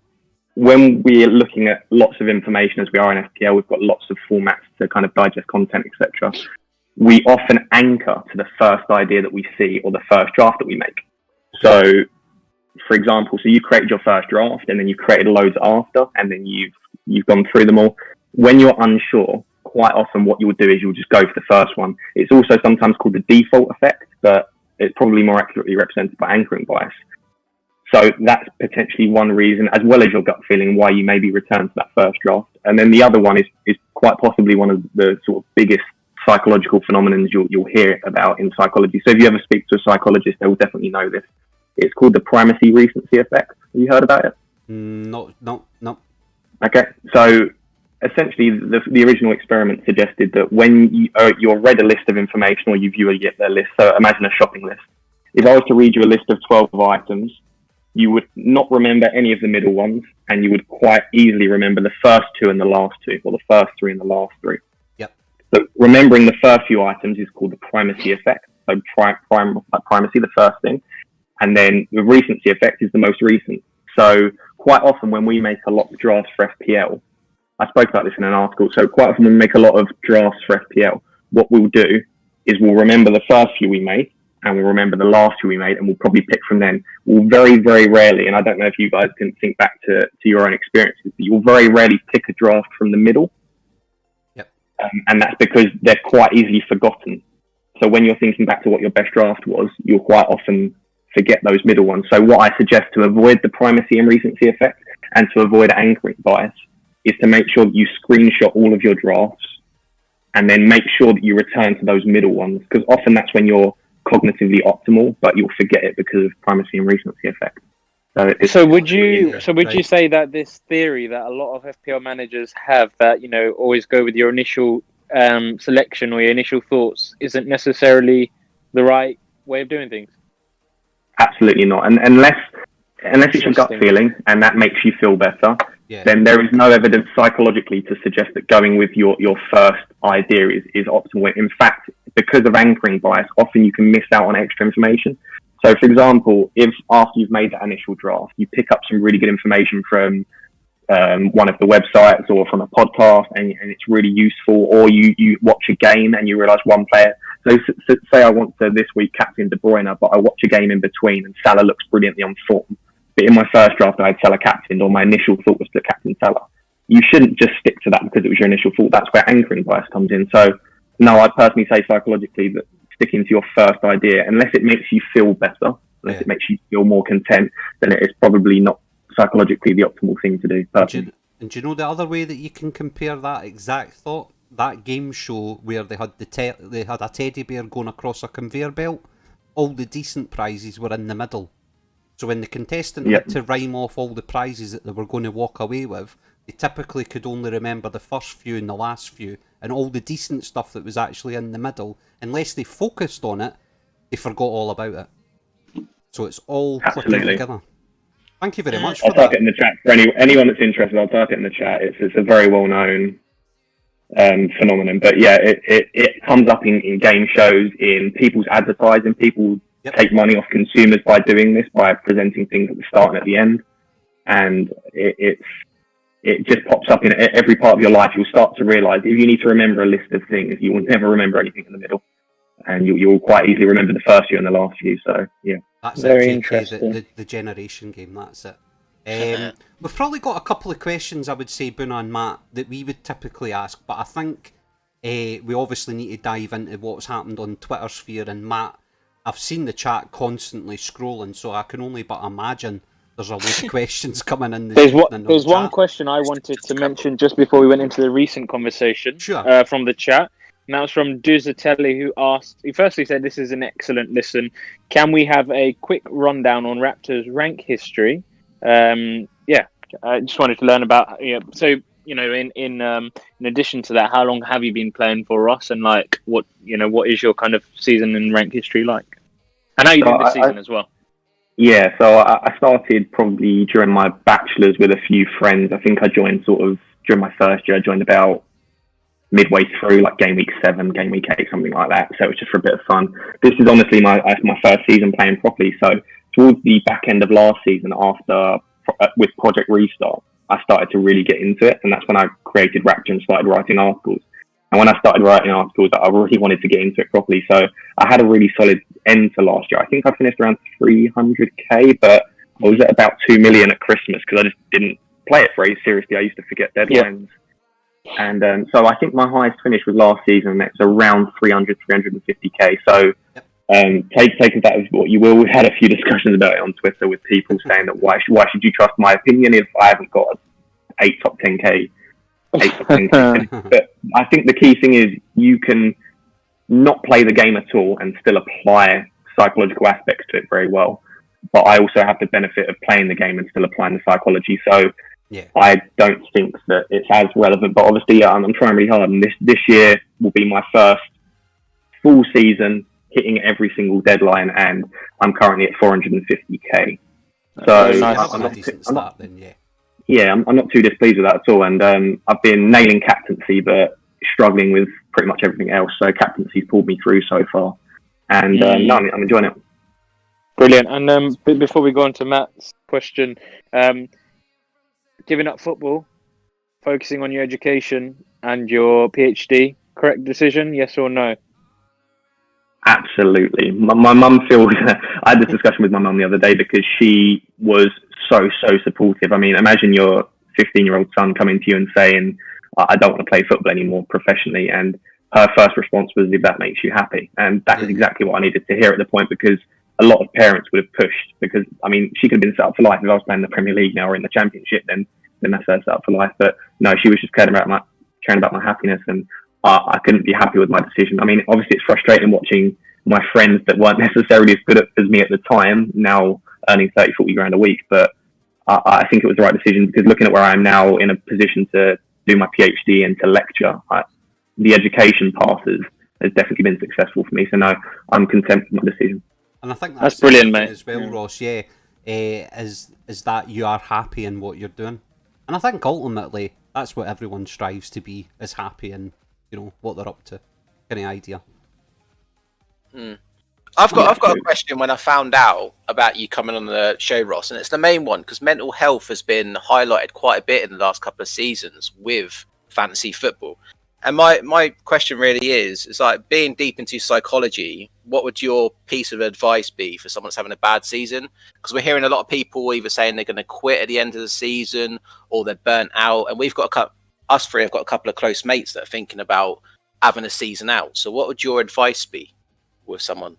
when we're looking at lots of information, as we are in FPL, we've got lots of formats to kind of digest content, etc. We often anchor to the first idea that we see or the first draft that we make. So, for example, you created your first draft, and then you've created loads after, and then you've gone through them all. When you're unsure, quite often what you would do is you'll just go for the first one. It's also sometimes called the default effect, but it's probably more accurately represented by anchoring bias. So that's potentially one reason, as well as your gut feeling, why you maybe return to that first draft. And then the other one is quite possibly one of the sort of biggest psychological phenomena you'll hear about in psychology. So if you ever speak to a psychologist, they will definitely know this. It's called the primacy recency effect. Have you heard about it? No. Okay, so essentially the original experiment suggested that when you're read a list of information, or you view a list, so imagine a shopping list. If I was to read you a list of 12 items, you would not remember any of the middle ones, and you would quite easily remember the first 2 and the last 2, or the first 3 and the last 3. Yep. So remembering the first few items is called the primacy effect. So primacy, the first thing. And then the recency effect is the most recent. So quite often when we make a lot of drafts for FPL, I spoke about this in an article. So quite often when we make a lot of drafts for FPL, what we'll do is we'll remember the first few we made, and we'll remember the last few we made, and we'll probably pick from then. We'll very, very rarely, and I don't know if you guys can think back to your own experiences, but you'll very rarely pick a draft from the middle. Yep. And that's because they're quite easily forgotten. So when you're thinking back to what your best draft was, you'll quite often forget those middle ones. So what I suggest to avoid the primacy and recency effect and to avoid anchoring bias is to make sure that you screenshot all of your drafts and then make sure that you return to those middle ones, because often that's when you're cognitively optimal, but you'll forget it because of primacy and recency effect. So would you say that this theory that a lot of FPL managers have, that always go with your initial selection or your initial thoughts, isn't necessarily the right way of doing things? Absolutely not. And unless it's your gut feeling and that makes you feel better, then there is no evidence psychologically to suggest that going with your first idea is optimal. In fact, because of anchoring bias, often you can miss out on extra information. So, for example, if after you've made that initial draft, you pick up some really good information from one of the websites or from a podcast and it's really useful, or you watch a game and you realise one player. So say I want to this week captain De Bruyne, but I watch a game in between and Salah looks brilliantly on form. But in my first draft, I had Salah captained, or my initial thought was to captain Salah. You shouldn't just stick to that because it was your initial thought. That's where anchoring bias comes in. So, no, I'd personally say psychologically that sticking to your first idea, unless it makes you feel better, unless it makes you feel more content, then it is probably not psychologically the optimal thing to do. And do you know the other way that you can compare that exact thought? That game show where they had they had a teddy bear going across a conveyor belt. All the decent prizes were in the middle. So when the contestant had to rhyme off all the prizes that they were going to walk away with, they typically could only remember the first few and the last few, and all the decent stuff that was actually in the middle, unless they focused on it, they forgot all about it. So it's all clicking together. Thank you very much for that. I'll type it in the chat for anyone that's interested. I'll type it in the chat. It's a very well known phenomenon, but yeah, it comes up in game shows, in people's advertising. People take money off consumers by doing this, by presenting things at the start and at the end, and it just pops up in every part of your life. You'll start to realise if you need to remember a list of things, you will never remember anything in the middle, and you'll quite easily remember the first few and the last few. So yeah, that's very interesting. The generation game. That's it. We've probably got a couple of questions, I would say, Buna and Matt, that we would typically ask, but I think we obviously need to dive into what's happened on Twitter sphere. And Matt, I've seen the chat constantly scrolling, so I can only but imagine there's a lot of questions coming in. There's one question I wanted to mention just before we went into the recent conversation from the chat. And that was from Duzatelli, who asked, he firstly said, this is an excellent listen. Can we have a quick rundown on Raptors rank history? I just wanted to learn about, so, in addition to that, how long have you been playing for Ross, and like, what is your kind of season and rank history like? And how you doing this season as well? Yeah, so I started probably during my bachelor's with a few friends. I think I joined sort of during my first year. I joined about midway through, like game week 7, game week 8, something like that. So it was just for a bit of fun. This is honestly my first season playing properly. So towards the back end of last season, after with Project Restart, I started to really get into it, and that's when I created Raptor and started writing articles. And when I started writing articles, I really wanted to get into it properly. So I had a really solid end to last year. I think I finished around 300k, but I was at about 2 million at Christmas because I just didn't play it very seriously. I used to forget deadlines. Yeah. And so I think my highest finish was last season, and it's around 350k. So take that as what you will. We had a few discussions about it on Twitter with people saying that why should you trust my opinion if I haven't got 8 top 10k? But I think the key thing is you can not play the game at all and still apply psychological aspects to it very well. But I also have the benefit of playing the game and still applying the psychology. So I don't think that it's as relevant. But obviously, I'm trying really hard. And this year will be my first full season hitting every single deadline, and I'm currently at 450k. So I'm not decent start then, I'm not too displeased with that at all. And I've been nailing captaincy, but struggling with pretty much everything else. So captaincy's pulled me through so far, and I'm enjoying it. Brilliant. And before we go on to Matt's question, giving up football focusing on your education and your PhD. Correct decision, yes or no? Absolutely. My mum feels. I had this discussion with my mum the other day because she was so supportive. I mean, imagine your 15-year-old son coming to you and saying, "I don't want to play football anymore professionally," and her first response was, "If that makes you happy," and that is exactly what I needed to hear at the point, because a lot of parents would have pushed. Because I mean, she could have been set up for life if I was playing in the Premier League now or in the Championship. Then that's her set up for life. But no, she was just caring about my happiness, and I couldn't be happy with my decision. I mean, obviously it's frustrating watching my friends that weren't necessarily as good as me at the time now earning 30, 40 grand a week. But I think it was the right decision, because looking at where I am now in a position to do my PhD and to lecture, the education path has definitely been successful for me. So no, I'm content with my decision. And I think that's brilliant, mate. As well, Ross. Yeah, is that you are happy in what you're doing, and I think ultimately that's what everyone strives to be, is happy in what they're up to. Any idea? I've got a question when I found out about you coming on the show, Ross, and it's the main one, because mental health has been highlighted quite a bit in the last couple of seasons with fantasy football. And my question really is like, being deep into psychology, what would your piece of advice be for someone that's having a bad season? Because we're hearing a lot of people either saying they're going to quit at the end of the season or they're burnt out. And we've got us three have got a couple of close mates that are thinking about having a season out. So what would your advice be with someone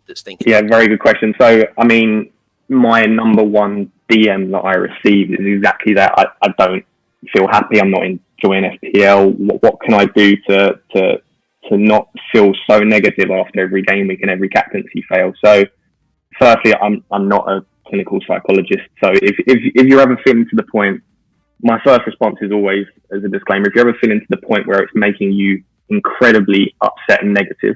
that's thinking? Yeah, very good question. So, I mean, my number one DM that I received is exactly that. I don't feel happy. I'm not enjoying FPL. What can I do to not feel so negative after every game week and every captaincy fail? So, firstly, I'm not a clinical psychologist. So, if you're ever feeling to the point, my first response is always, as a disclaimer, if you're ever feeling to the point where it's making you incredibly upset and negative,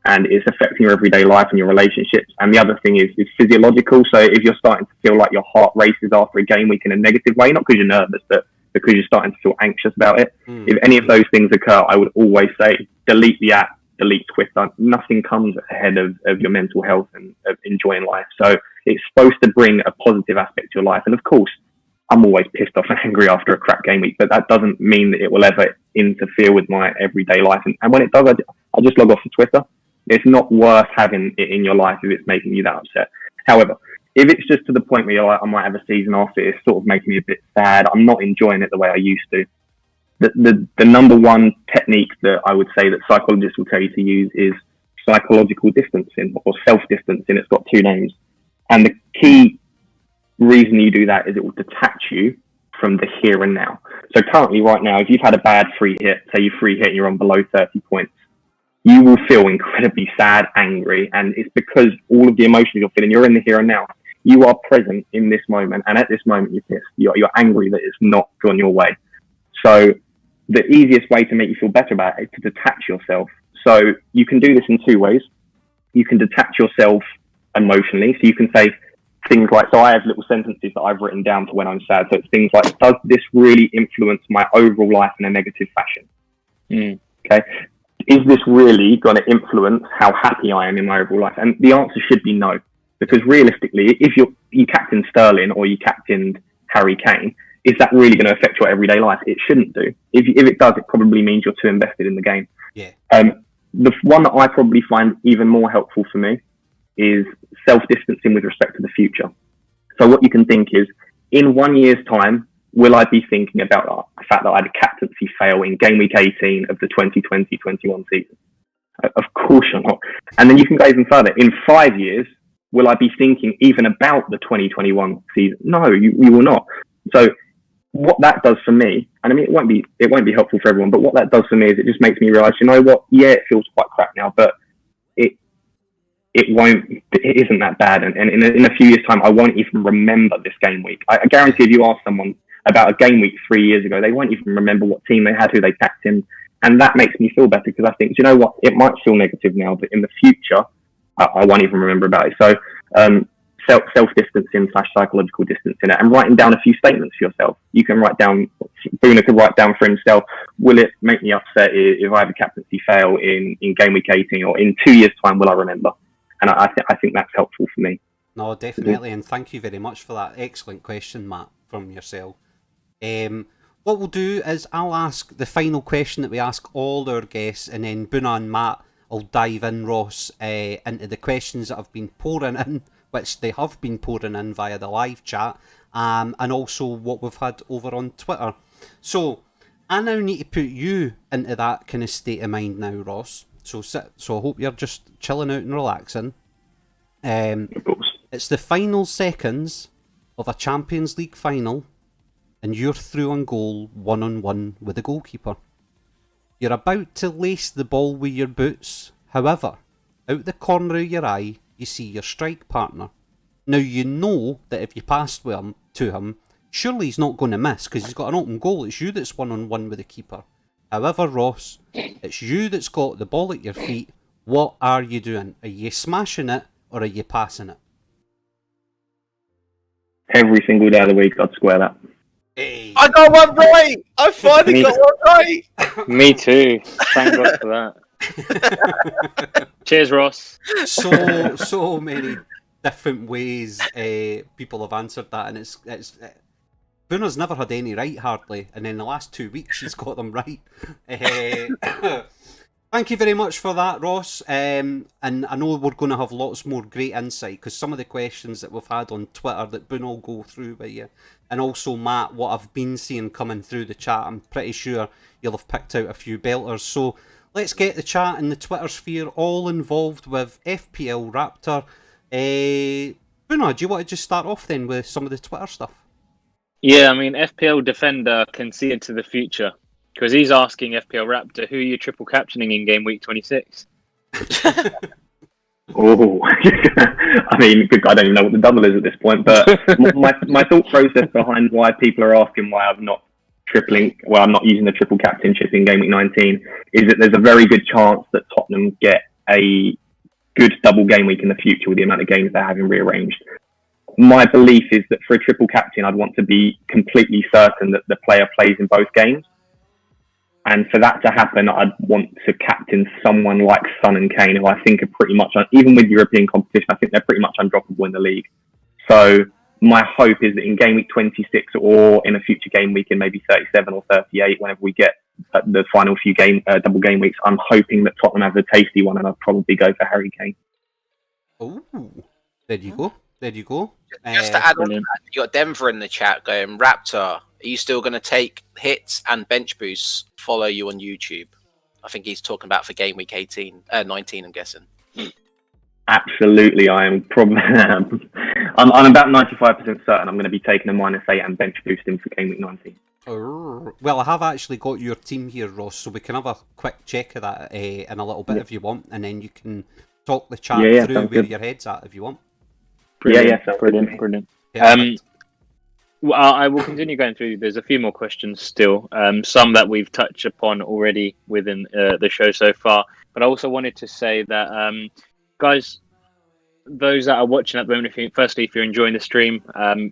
and it's affecting your everyday life and your relationships. And the other thing is physiological. So if you're starting to feel like your heart races after a game week in a negative way, not because you're nervous, but because you're starting to feel anxious about it. If any of those things occur, I would always say delete the app, delete Twitter. Nothing comes ahead of your mental health and of enjoying life. So it's supposed to bring a positive aspect to your life. And of course, I'm always pissed off and angry after a crap game week, but that doesn't mean that it will ever interfere with my everyday life. And when it does, I just log off to Twitter. It's not worth having it in your life if it's making you that upset. However, if it's just to the point where you're like, I might have a season off, it's sort of making me a bit sad, I'm not enjoying it the way I used to. The number one technique that I would say that psychologists will tell you to use is psychological distancing, or self-distancing. It's got two names. And the key reason you do that is it will detach you from the here and now. So currently, right now, if you've had a bad free hit, say you free hit and you're on below 30 points, you will feel incredibly sad, angry, and it's because all of the emotions you're feeling, you're in the here and now. You are present in this moment, and at this moment you're pissed. You're angry that it's not gone your way. So the easiest way to make you feel better about it is to detach yourself. So you can do this in two ways. You can detach yourself emotionally. So you can say things like, so I have little sentences that I've written down for when I'm sad. So it's things like, does this really influence my overall life in a negative fashion? Okay. Is this really going to influence how happy I am in my overall life? And the answer should be no, because realistically, if you captain Sterling or you captained Harry Kane, is that really going to affect your everyday life? It shouldn't do. If it does, it probably means you're too invested in the game. Yeah. The one that I probably find even more helpful for me is self-distancing with respect to the future. So what you can think is, in 1 year's time, will I be thinking about the fact that I had a captaincy fail in game week 18 of the 2020-21 season? Of course you're not. And then you can go even further. In 5 years, will I be thinking even about the 2021 season? No, you will not. So what that does for me, and I mean, it won't be helpful for everyone, but what that does for me is it just makes me realise, you know what? Yeah, it feels quite crap now, but it isn't that bad. And in a few years' time, I won't even remember this game week. I guarantee if you ask someone about a game week 3 years ago, they won't even remember what team they had, who they captained. And that makes me feel better, because I think, you know what, it might feel negative now, but in the future, I won't even remember about it. So self-distancing / psychological distancing, and writing down a few statements for yourself. You can write down, Boona could write down for himself, will it make me upset if I have a captaincy fail in game week 18, or in 2 years' time, will I remember? And I think that's helpful for me. No, definitely, and thank you very much for that excellent question, Matt, from yourself. what we'll do is I'll ask the final question that we ask all our guests, and then Buna and Matt will dive in, Ross, into the questions that have been pouring in, which they have been pouring in via the live chat, and also what we've had over on Twitter. So I now need to put you into that kind of state of mind now, Ross. So I hope you're just chilling out and relaxing. Of course. It's the final seconds of a Champions League final, and you're through on goal 1-on-1 with the goalkeeper. You're about to lace the ball with your boots. However, out the corner of your eye, you see your strike partner. Now you know that if you pass to him, surely he's not going to miss because he's got an open goal. It's you that's 1-on-1 with the keeper. However, Ross, it's you that's got the ball at your feet. What are you doing? Are you smashing it or are you passing it? Every single day of the week, I'd square that. Hey. I got one right! I finally got one right! Me too. Thank God for that. Cheers, Ross. So many different ways people have answered that, and it's Buna's never had any right hardly, and in the last 2 weeks she's got them right. Thank you very much for that, Ross. And I know we're going to have lots more great insight because some of the questions that we've had on Twitter that Buna will go through with you, and also Matt, what I've been seeing coming through the chat, I'm pretty sure you'll have picked out a few belters. So let's get the chat and the Twitter sphere all involved with FPL Raptor. Buna, do you want to just start off then with some of the Twitter stuff? Yeah, I mean, FPL Defender can see into the future because he's asking FPL Raptor, who are you triple captaining in game week 26? Oh, I mean, I don't even know what the double is at this point, but my thought process behind why people are asking why I'm not I'm not using the triple captainship in game week 19 is that there's a very good chance that Tottenham get a good double game week in the future with the amount of games they're having rearranged. My belief is that for a triple captain, I'd want to be completely certain that the player plays in both games. And for that to happen, I'd want to captain someone like Son and Kane, who I think are pretty much, even with European competition, I think they're pretty much undroppable in the league. So my hope is that in game week 26 or in a future game week in maybe 37 or 38, whenever we get the final few double game weeks, I'm hoping that Tottenham has a tasty one, and I'd probably go for Harry Kane. Oh, there you go. There you go. Just to add on to that, you got Denver in the chat going, Raptor, are you still going to take hits and bench boosts, follow you on YouTube? I think he's talking about for game week 19, I'm guessing. Absolutely, I am probably. I'm about 95% certain I'm going to be taking a -8 and bench boosting for game week 19. Well, I have actually got your team here, Ross, so we can have a quick check of that in a little bit if you want, and then you can talk the chat through where good. your head's at if you want. Brilliant. Brilliant. Brilliant. Well, I will continue going through. There's a few more questions still, some that we've touched upon already within the show so far. But I also wanted to say that, guys, those that are watching at the moment, if you're enjoying the stream,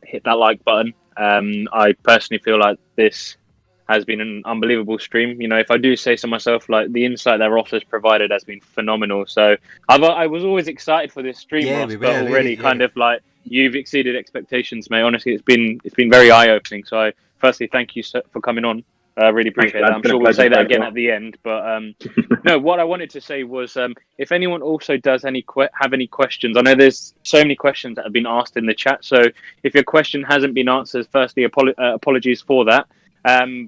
hit that like button. I personally feel like this has been an unbelievable stream. You know, if I do say so myself, like the insight that Ross has provided has been phenomenal. So I was always excited for this stream, Ross, but already kind of like you've exceeded expectations, mate. Honestly, it's been very eye opening. So firstly, thank you for coming on. I really appreciate that. I'm sure we'll say that again at the end. But no, what I wanted to say was if anyone also does have any questions, I know there's so many questions that have been asked in the chat. So if your question hasn't been answered, firstly, apologies for that.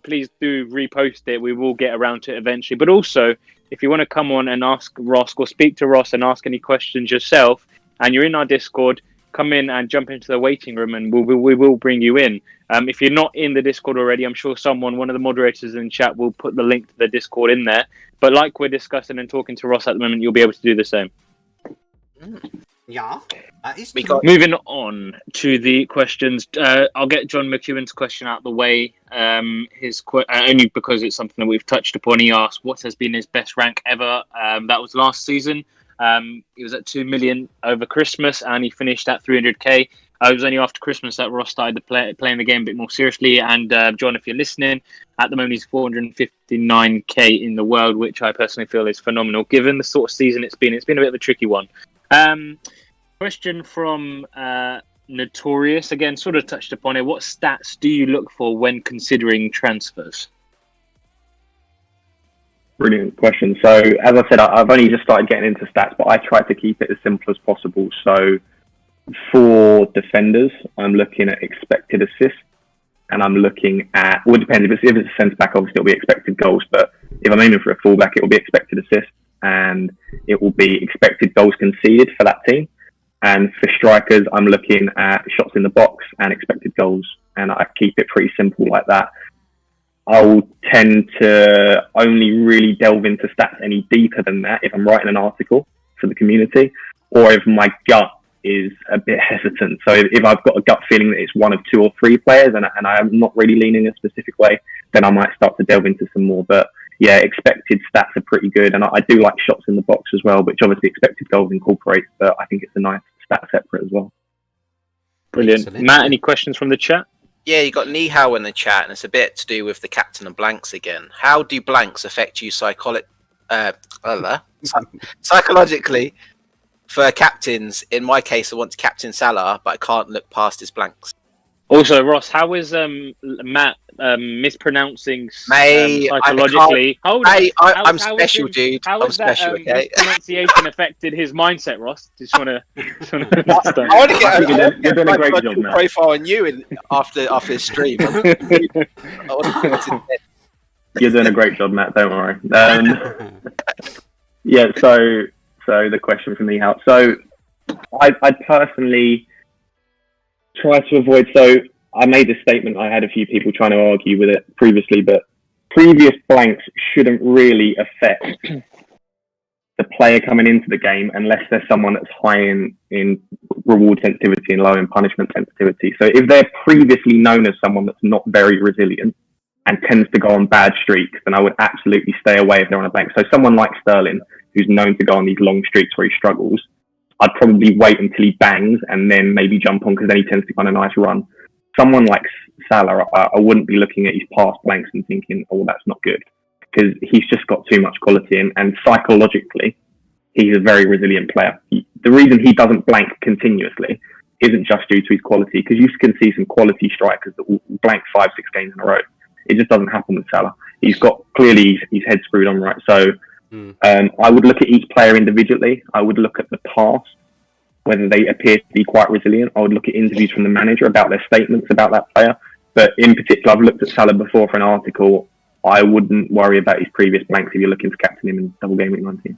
Please do repost it. We will get around to it eventually. But also, if you want to come on and ask Ross or speak to Ross and ask any questions yourself, and you're in our Discord, come in and jump into the waiting room, and we will bring you in. If you're not in the Discord already, I'm sure one of the moderators in the chat, will put the link to the Discord in there. But like we're discussing and talking to Ross at the moment, you'll be able to do the same. Yeah, that is Moving on to the questions. I'll get John McEwen's question out of the way. Only because it's something that we've touched upon. He asked, what has been his best rank ever? That was last season. He was at 2 million over Christmas, and he finished at 300k. It was only after Christmas that Ross started playing the game a bit more seriously. And John, if you're listening, at the moment he's 459k in the world, which I personally feel is phenomenal, given the sort of season it's been. It's been a bit of a tricky one. Question from Notorious, again, sort of touched upon it. What stats do you look for when considering transfers? Brilliant question. So, as I said, I've only just started getting into stats, but I try to keep it as simple as possible. So, for defenders, I'm looking at expected assists, and I'm looking at, well, it depends. If it's a centre back, obviously it'll be expected goals, but if I'm aiming for a fullback, it will be expected assists, and it will be expected goals conceded for that team. And for strikers, I'm looking at shots in the box and expected goals, and I keep it pretty simple like that. I'll tend to only really delve into stats any deeper than that if I'm writing an article for the community, or if my gut is a bit hesitant. So if I've got a gut feeling that it's one of 2 or 3 players and I'm not really leaning a specific way, then I might start to delve into some more. But yeah, expected stats are pretty good. And I do like shots in the box as well, which obviously expected goals incorporates, but I think it's a nice stat separate as well. Brilliant. Excellent. Matt, any questions from the chat? Yeah, you got Nihao in the chat, and it's a bit to do with the captain and blanks again. How do blanks affect you psychologically? For captains, in my case, I want to captain Salah, but I can't look past his blanks. Also, Ross, how is Matt mispronouncing psychologically? I'm special, dude. How I'm has that special, okay? pronunciation affected his mindset, Ross? Just want to understand. I want to get You're doing a great job, Matt. profile on you after this stream. You're doing a great job, Matt. Don't worry. Yeah. So the question from me, so I personally try to avoid. So I made this statement. I had a few people trying to argue with it previously, but previous blanks shouldn't really affect the player coming into the game unless there's someone that's high in reward sensitivity and low in punishment sensitivity. So if they're previously known as someone that's not very resilient and tends to go on bad streaks, then I would absolutely stay away if they're on a blank. So someone like Sterling, who's known to go on these long streaks where he struggles, I'd probably wait until he bangs and then maybe jump on, because then he tends to go on a nice run. Someone like Salah, I wouldn't be looking at his past blanks and thinking, oh, that's not good, because he's just got too much quality, and psychologically, he's a very resilient player. The reason he doesn't blank continuously isn't just due to his quality, because you can see some quality strikers that will blank 5-6 games in a row. It just doesn't happen with Salah. He's got, clearly, his head screwed on right. So I would look at each player individually. I would look at the past, whether they appear to be quite resilient. I would look at interviews from the manager about their statements about that player. But in particular, I've looked at Salah before for an article. I wouldn't worry about his previous blanks if you're looking to captain him in double game week 19.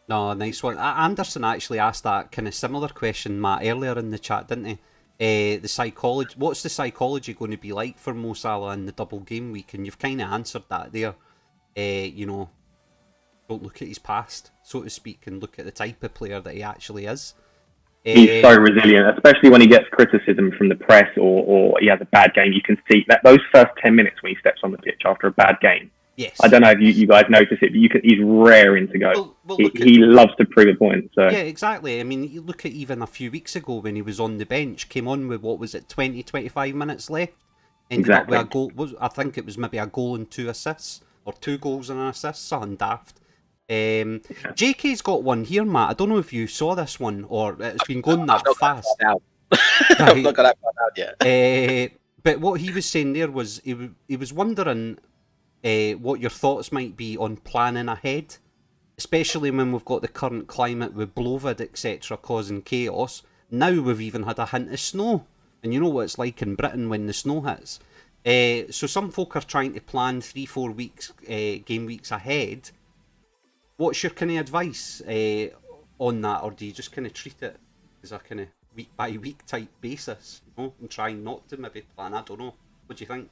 No, nice one. Anderson actually asked that kind of similar question, Matt, earlier in the chat, didn't he? The psychology. What's the psychology going to be like for Mo Salah in the double game week? And you've kind of answered that there. Don't look at his past, so to speak, and look at the type of player that he actually is. He's so resilient, especially when he gets criticism from the press or he has a bad game. You can see that those first 10 minutes when he steps on the pitch after a bad game. Yes. I don't know if you guys notice it, but he's raring to go. Well, he loves to prove a point. So. Yeah, exactly. I mean, you look at even a few weeks ago when he was on the bench, came on with, 20-25 minutes left? Ended up with a goal. I think it was maybe a goal and 2 assists, or 2 goals and an assist, something daft. JK's got one here, Matt. I don't know if you saw this one or it's been going that fast. I've not got that far out yet. But what he was saying there was he was wondering what your thoughts might be on planning ahead, especially when we've got the current climate with Blovid, etc., causing chaos. Now we've even had a hint of snow, and you know what it's like in Britain when the snow hits. So some folk are trying to plan 3-4 weeks, game weeks ahead. What's your kind of advice on that, or do you just kind of treat it as a kind of week by week type basis, and try not to maybe plan? I don't know. What do you think?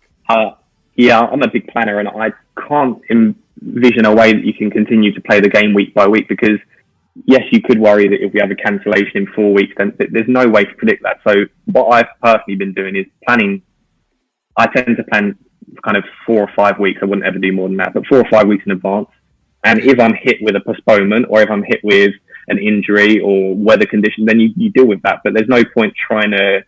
Yeah, I'm a big planner, and I can't envision a way that you can continue to play the game week by week, because yes, you could worry that if we have a cancellation in 4 weeks, then there's no way to predict that. So what I've personally been doing is planning. I tend to plan kind of 4 or 5 weeks. I wouldn't ever do more than that, but 4 or 5 weeks in advance. And if I'm hit with a postponement, or if I'm hit with an injury or weather condition, then you deal with that. But there's no point trying to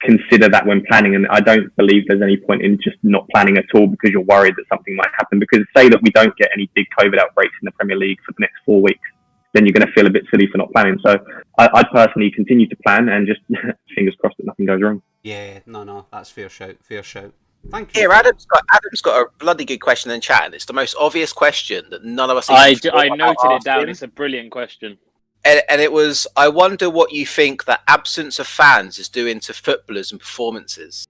consider that when planning. And I don't believe there's any point in just not planning at all because you're worried that something might happen. Because say that we don't get any big COVID outbreaks in the Premier League for the next 4 weeks, then you're going to feel a bit silly for not planning. So I'd personally continue to plan and just fingers crossed that nothing goes wrong. Yeah, no, that's fair shout. Thank you. Here, Adam's got a bloody good question in chat, and it's the most obvious question that none of us. I noted it down. It's a brilliant question. And it was, I wonder what you think the absence of fans is doing to footballers and performances.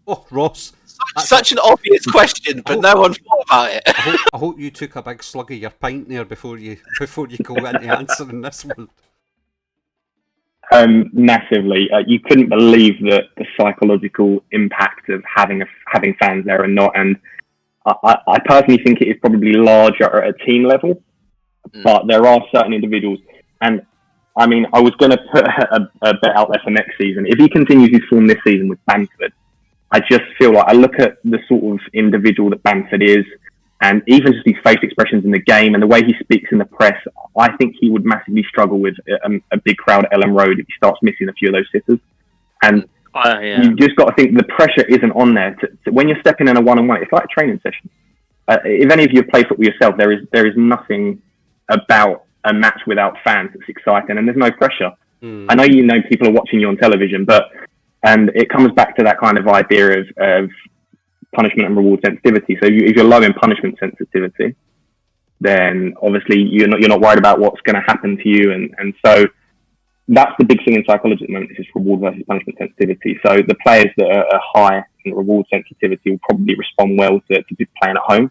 Oh, Ross. Such an obvious question, but no one thought about it. I hope you took a big slug of your pint there before you go into answering this one. Massively. You couldn't believe the psychological impact of having fans there and not. And I personally think it is probably larger at a team level, but there are certain individuals. And I mean, I was going to put a bet out there for next season. If he continues his form this season with Bamford, I just feel like I look at the sort of individual that Bamford is, and even just his face expressions in the game and the way he speaks in the press, I think he would massively struggle with a big crowd at Ellen Road if he starts missing a few of those sitters. And you just got to think the pressure isn't on there. When you're stepping in a one-on-one, it's like a training session. If any of you play football yourself, there is nothing about a match without fans that's exciting, and there's no pressure. I know people are watching you on television, and it comes back to that kind of idea of punishment and reward sensitivity. So if you're low in punishment sensitivity, then obviously you're not worried about what's going to happen to you, and so that's the big thing in psychology at the moment, is just reward versus punishment sensitivity. So the players that are high in reward sensitivity will probably respond well to playing at home,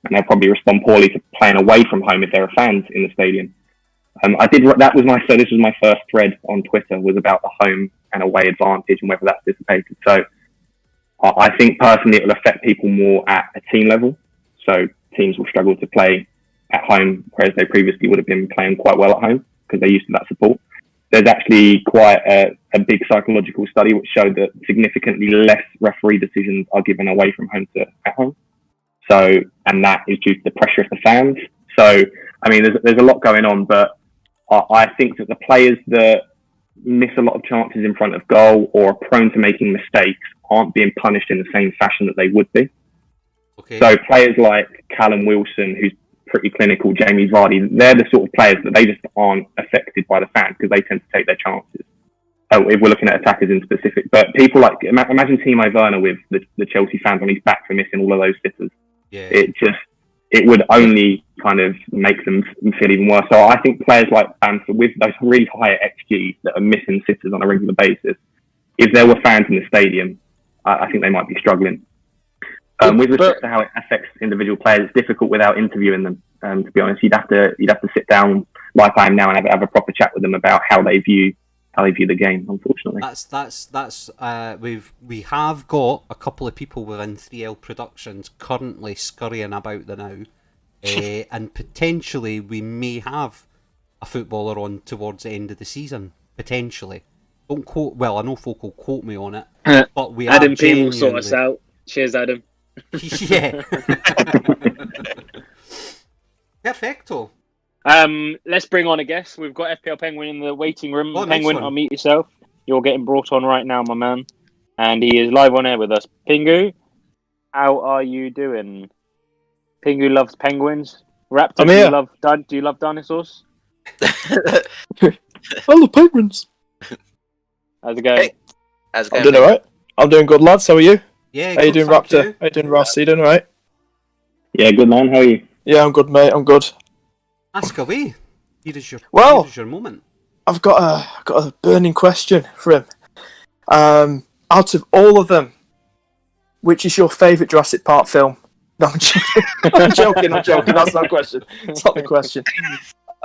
and they'll probably respond poorly to playing away from home if there are fans in the stadium. This was my first thread on Twitter, was about the home and away advantage and whether that's dissipated. So I think personally it will affect people more at a team level. So teams will struggle to play at home, whereas they previously would have been playing quite well at home because they're used to that support. There's actually quite a big psychological study which showed that significantly less referee decisions are given away from home to at home. So, and that is due to the pressure of the fans. So, I mean, there's a lot going on, but I think that the players that miss a lot of chances in front of goal or are prone to making mistakes aren't being punished in the same fashion that they would be. Okay. So players like Callum Wilson, who's pretty clinical, Jamie Vardy, they're the sort of players that they just aren't affected by the fans because they tend to take their chances. If we're looking at attackers in specific, but people like, imagine Timo Werner with the Chelsea fans on his back for missing all of those sitters. Yeah. It would only kind of make them feel even worse. So I think players like Bamford, with those really high XGs that are missing sitters on a regular basis, if there were fans in the stadium, I think they might be struggling. With respect to how it affects individual players, it's difficult without interviewing them. To be honest, you'd have to sit down like I am now and have a proper chat with them about how they view the game. Unfortunately, we have got a couple of people within 3L Productions currently scurrying about the now, and potentially we may have a footballer on towards the end of the season. Potentially, don't quote. Well, I know folk will quote me on it, but we Adam P will sort us out. Cheers, Adam. Yeah. Perfecto. Let's bring on a guest. We've got FPL Penguin in the waiting room. Oh, Penguin, nice one. I'll meet yourself. You're getting brought on right now, my man. And he is live on air with us. Pingu, how are you doing? Pingu loves penguins. Raptor, do you love dinosaurs? I love penguins. How's it going? Hey. How's it going? I'm doing alright. I'm doing good, lads. How are you? Yeah. How you doing, Raptor? How you doing, Ross? Are you doing alright? Yeah, good man. How are you? Yeah, I'm good, mate. I'm good. Ask away. Here is your moment. I've got a burning question for him. Out of all of them, which is your favourite Jurassic Park film? No, I'm joking. I'm joking. That's not a question. It's not the question.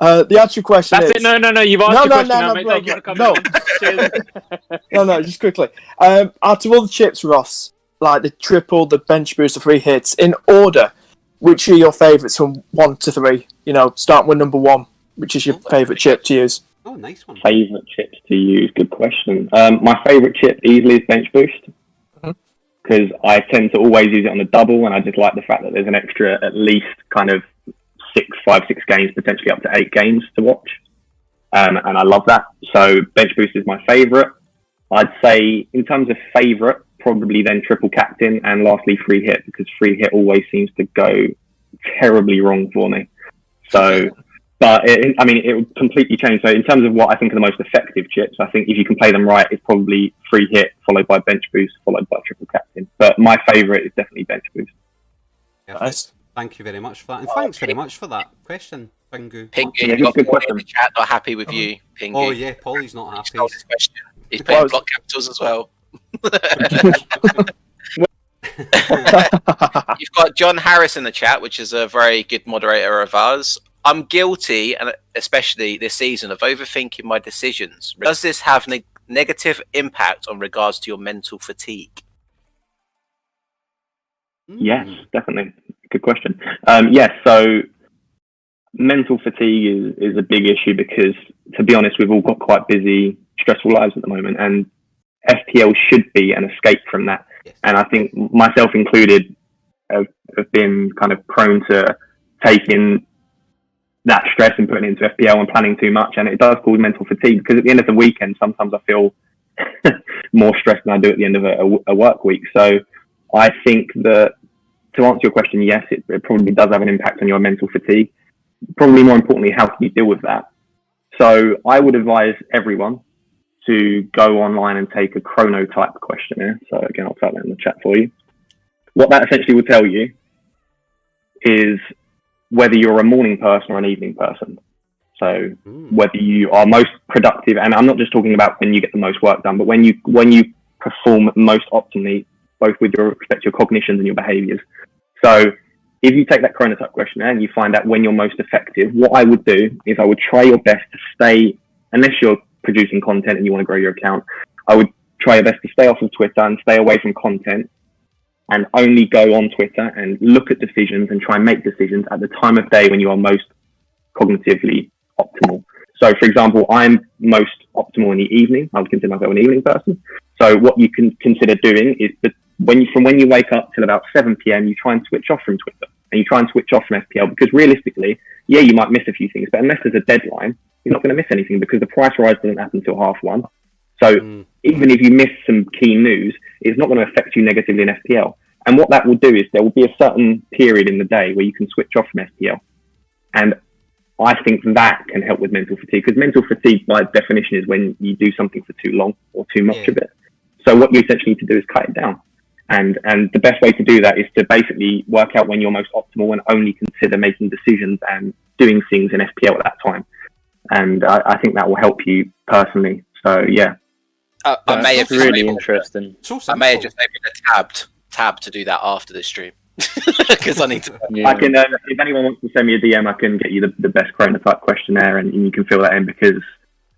The actual question is... That's it. No. You've asked your question now, mate. No, just quickly. Out of all the chips, Ross, like the triple, the bench boost, the free hits, in order, which are your favourites from 1 to 3? You know, starting with number 1, which is your favourite chip to use? Oh, nice one. Favourite chips to use? Good question. My favourite chip easily is bench boost, because I tend to always use it on the double, and I just like the fact that there's an extra at least kind of 5, 6 games, potentially up to 8 games to watch. And I love that. So bench boost is my favourite. I'd say in terms of favourite, probably then triple captain, and lastly free hit, because free hit always seems to go terribly wrong for me. So But it would completely change. So in terms of what I think are the most effective chips, I think if you can play them right, it's probably free hit followed by bench boost followed by triple captain. But my favourite is definitely bench boost. Nice. Thank you very much for that, and thanks very much for that question, Pingu. Pingu, Yeah, you got good Paulie question. in the chat not happy with you, Pingu. Oh yeah, Paulie's not He happy. stole his question. He's playing block capitals as well. You've got John Harris in the chat, which is a very good moderator of ours. I'm guilty, and especially this season, of overthinking my decisions. Does this have negative impact on regards to your mental fatigue? Yes, definitely. Good question. Yes, so mental fatigue is a big issue because, to be honest, we've all got quite busy, stressful lives at the moment, and FPL should be an escape from that. Yes. And I think myself included have been kind of prone to taking that stress and putting it into FPL and planning too much, and it does cause mental fatigue because at the end of the weekend, sometimes I feel more stressed than I do at the end of a work week. So I think that, to answer your question, yes, it probably does have an impact on your mental fatigue. Probably more importantly, how can you deal with that? So I would advise everyone to go online and take a chronotype questionnaire. So again, I'll type that in the chat for you. What that essentially will tell you is whether you're a morning person or an evening person. So whether you are most productive, and I'm not just talking about when you get the most work done, but when you perform most optimally, both with respect to your cognitions and your behaviours. So if you take that chronotype questionnaire and you find out when you're most effective, what I would do is I would try your best to stay, unless you're producing content and you want to grow your account, I would try your best to stay off of Twitter and stay away from content and only go on Twitter and look at decisions and try and make decisions at the time of day when you are most cognitively optimal. So, for example, I'm most optimal in the evening. I would consider myself an evening person. So what you can consider doing is that from when you wake up till about 7 p.m, you try and switch off from Twitter and you try and switch off from FPL, because realistically, yeah, you might miss a few things, but unless there's a deadline, you're not going to miss anything because the price rise doesn't happen until 1:30. So even if you miss some key news, it's not going to affect you negatively in FPL. And what that will do is there will be a certain period in the day where you can switch off from FPL. And I think that can help with mental fatigue, because mental fatigue by definition is when you do something for too long or too much of it. So what you essentially need to do is cut it down. And the best way to do that is to basically work out when you're most optimal and only consider making decisions and doing things in FPL at that time. And I think that will help you personally. So yeah. I may have really interesting. I may have just opened a tab to do that after this stream because I need to. I can, if anyone wants to send me a DM, I can get you the best chronotype questionnaire, and you can fill that in because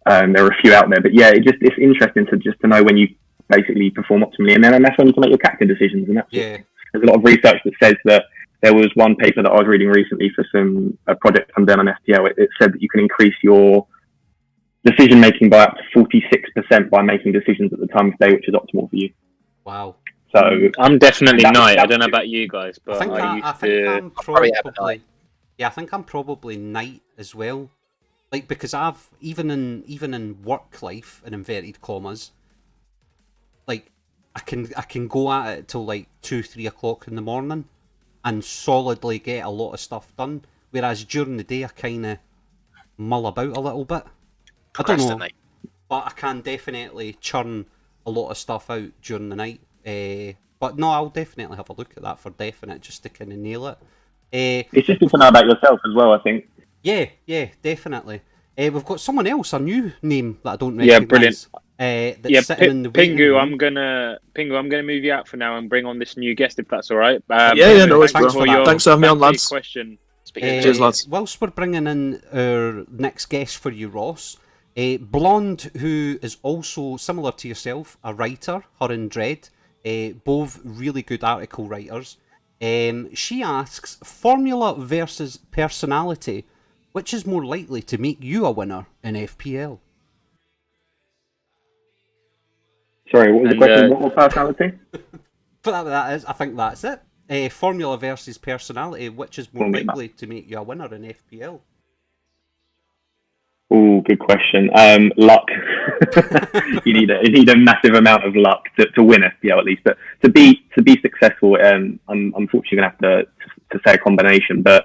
there are a few out there. But yeah, it's interesting to know when you basically perform optimally, and then that's when you can make your captain decisions. And that's there's a lot of research that says that. There was one paper that I was reading recently for a project I'm doing on FPL. It said that you can increase your decision making by up to 46% by making decisions at the time of day, which is optimal for you. Wow. So I'm definitely night. I don't know about you guys, but I think I'm probably night as well. Like, because I've even in work life, in inverted commas, like I can go at it till like 2-3 o'clock in the morning and solidly get a lot of stuff done. Whereas during the day I kinda mull about a little bit. I don't know. But I can definitely churn a lot of stuff out during the night. But no, I'll definitely have a look at that for definite, just to kind of nail it. It's just good to know about yourself as well, I think. Yeah, definitely. We've got someone else, a new name that I don't recognise. Yeah, brilliant. That's sitting in the Pingu, I'm gonna move you out for now and bring on this new guest if that's all right. No worries, bro. Thanks for having me on, lads. Question. Cheers, lads. Whilst we're bringing in our next guest for you, Ross, Blonde, who is also similar to yourself, a writer, her and Dread, both really good article writers. She asks, formula versus personality, which is more likely to make you a winner in FPL? Sorry, what was the question? What was personality? I think that's it. Formula versus personality, which is more likely to make you a winner in FPL? Oh, good question. Luck. you need a massive amount of luck to win FPL at least. But to be successful, I'm unfortunately going to have to say a combination. But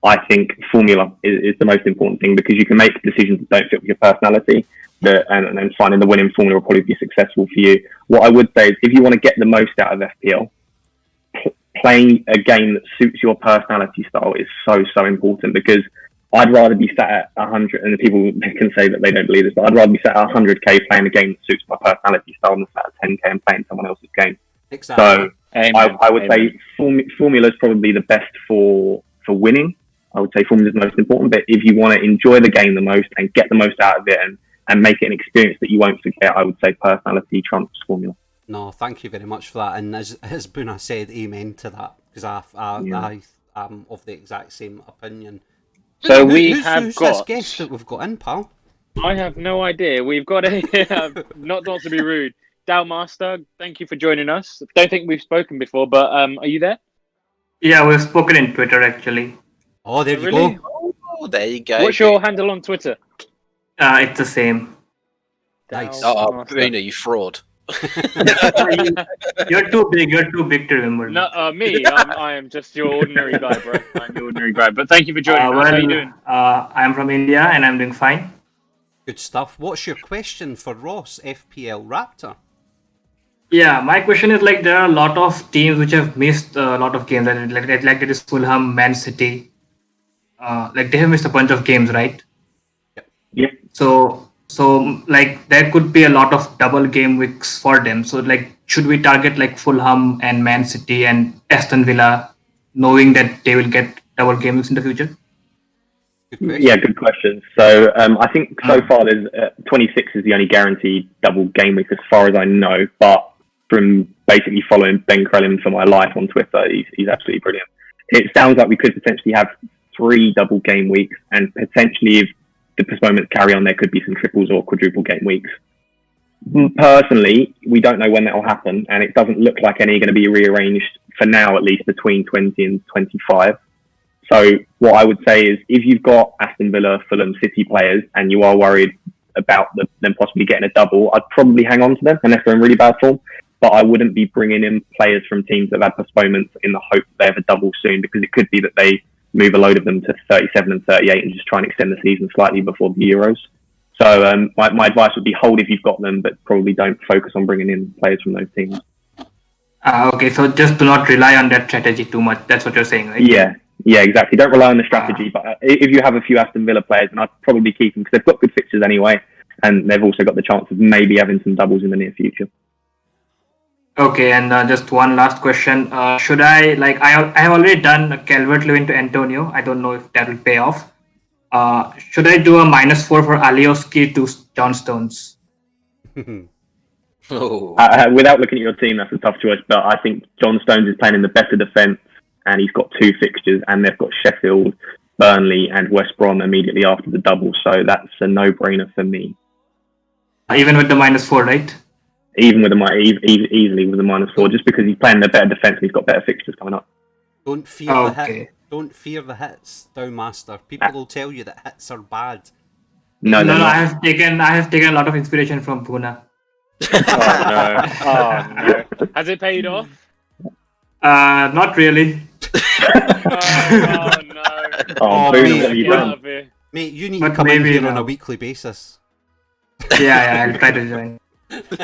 I think formula is the most important thing, because you can make decisions that don't fit with your personality, and then finding the winning formula will probably be successful for you. What I would say is, if you want to get the most out of FPL, playing a game that suits your personality style is so important, because I'd rather be sat at 100, and people can say that they don't believe this, but I'd rather be sat at 100k playing a game that suits my personality style than sat at 10k and playing someone else's game. Exactly. So I would say formula is probably the best for winning. I would say formula is the most important, but if you want to enjoy the game the most and get the most out of it and make it an experience that you won't forget, I would say personality trumps formula. No, thank you very much for that. And as Boona said, amen to that, because I am of the exact same opinion. So who's got this guest that we've got in, pal? I have no idea. We've got a not to be rude, Dalmaster. Thank you for joining us. Don't think we've spoken before, but are you there? Yeah, we've spoken in Twitter actually. Oh, there you Really? go. Oh, there you go. What's your handle on Twitter? It's the same. Nice. Oh, Dalmaster. Boona, you fraud. You're too big. You're too big to remember. No, me. I am just your ordinary guy, bro. I'm your ordinary guy. But thank you for joining us. How are you doing? I'm from India and I'm doing fine. Good stuff. What's your question for Ross, FPL Raptor? Yeah, my question is, like, there are a lot of teams which have missed a lot of games. Like it is Fulham, Man City. Like they have missed a bunch of games, right? Yep. So like there could be a lot of double game weeks for them. So like, should we target like Fulham and Man City and Aston Villa, knowing that they will get double game weeks in the future? Yeah, good question. So I think so far there's 26 is the only guaranteed double game week as far as I know. But from basically following Ben Crellin for my life on Twitter, he's absolutely brilliant. It sounds like we could potentially have 3 double game weeks, and potentially if the postponements carry on, there could be some triples or quadruple game weeks. Personally, we don't know when that will happen, and it doesn't look like any are going to be rearranged for now, at least between 20 and 25. So what I would say is, if you've got Aston Villa, Fulham, City players, and you are worried about them possibly getting a double, I'd probably hang on to them unless they're in really bad form. But I wouldn't be bringing in players from teams that have had postponements in the hope that they have a double soon, because it could be that they move a load of them to 37 and 38 and just try and extend the season slightly before the Euros. So my advice would be hold if you've got them, but probably don't focus on bringing in players from those teams. Okay, so just do not rely on that strategy too much. That's what you're saying, right? Yeah, exactly. Don't rely on the strategy, but if you have a few Aston Villa players, then I'd probably keep them, because they've got good fixtures anyway, and they've also got the chance of maybe having some doubles in the near future. Okay, and just one last question. Should I, like, I have already done Calvert-Lewin to Antonio. I don't know if that will pay off. Should I do a -4 for Alioski to John Stones? Without looking at your team, that's a tough choice, but I think John Stones is playing in the better defence, and he's got 2 fixtures, and they've got Sheffield, Burnley, and West Brom immediately after the double, so that's a no-brainer for me. Even with the -4, right? Even with easily with the -4, just because he's playing the better defence and he's got better fixtures coming up. Don't fear the hit. Don't fear the hits, Downmaster. People will tell you that hits are bad. No. I have taken a lot of inspiration from Pune. Oh no! Has it paid off? Not really. Oh no! Boona, what have you Get done? out of here. Mate, you need But to come in maybe here on a now. weekly basis. Yeah, I'll try to join.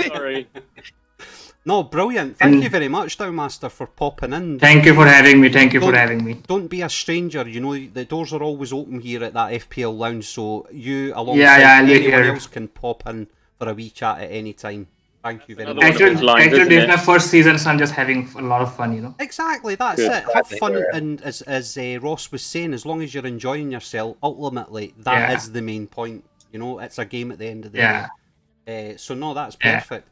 Sorry. No, brilliant. Thank you very much, Downmaster, for popping in. Thank you for having me. Don't be a stranger. You know, the doors are always open here at that FPL Lounge, so you, I'll alongside be anyone here. else, can pop in for a wee chat at any time. Thank you very Another much. one of those lines, Actually, isn't this is it? my first season, so I'm just having a lot of fun, you know. Exactly, that's Good. it. Have fun, and as Ross was saying, as long as you're enjoying yourself, ultimately that is the main point. You know, it's a game at the end of the day. So no, that's perfect.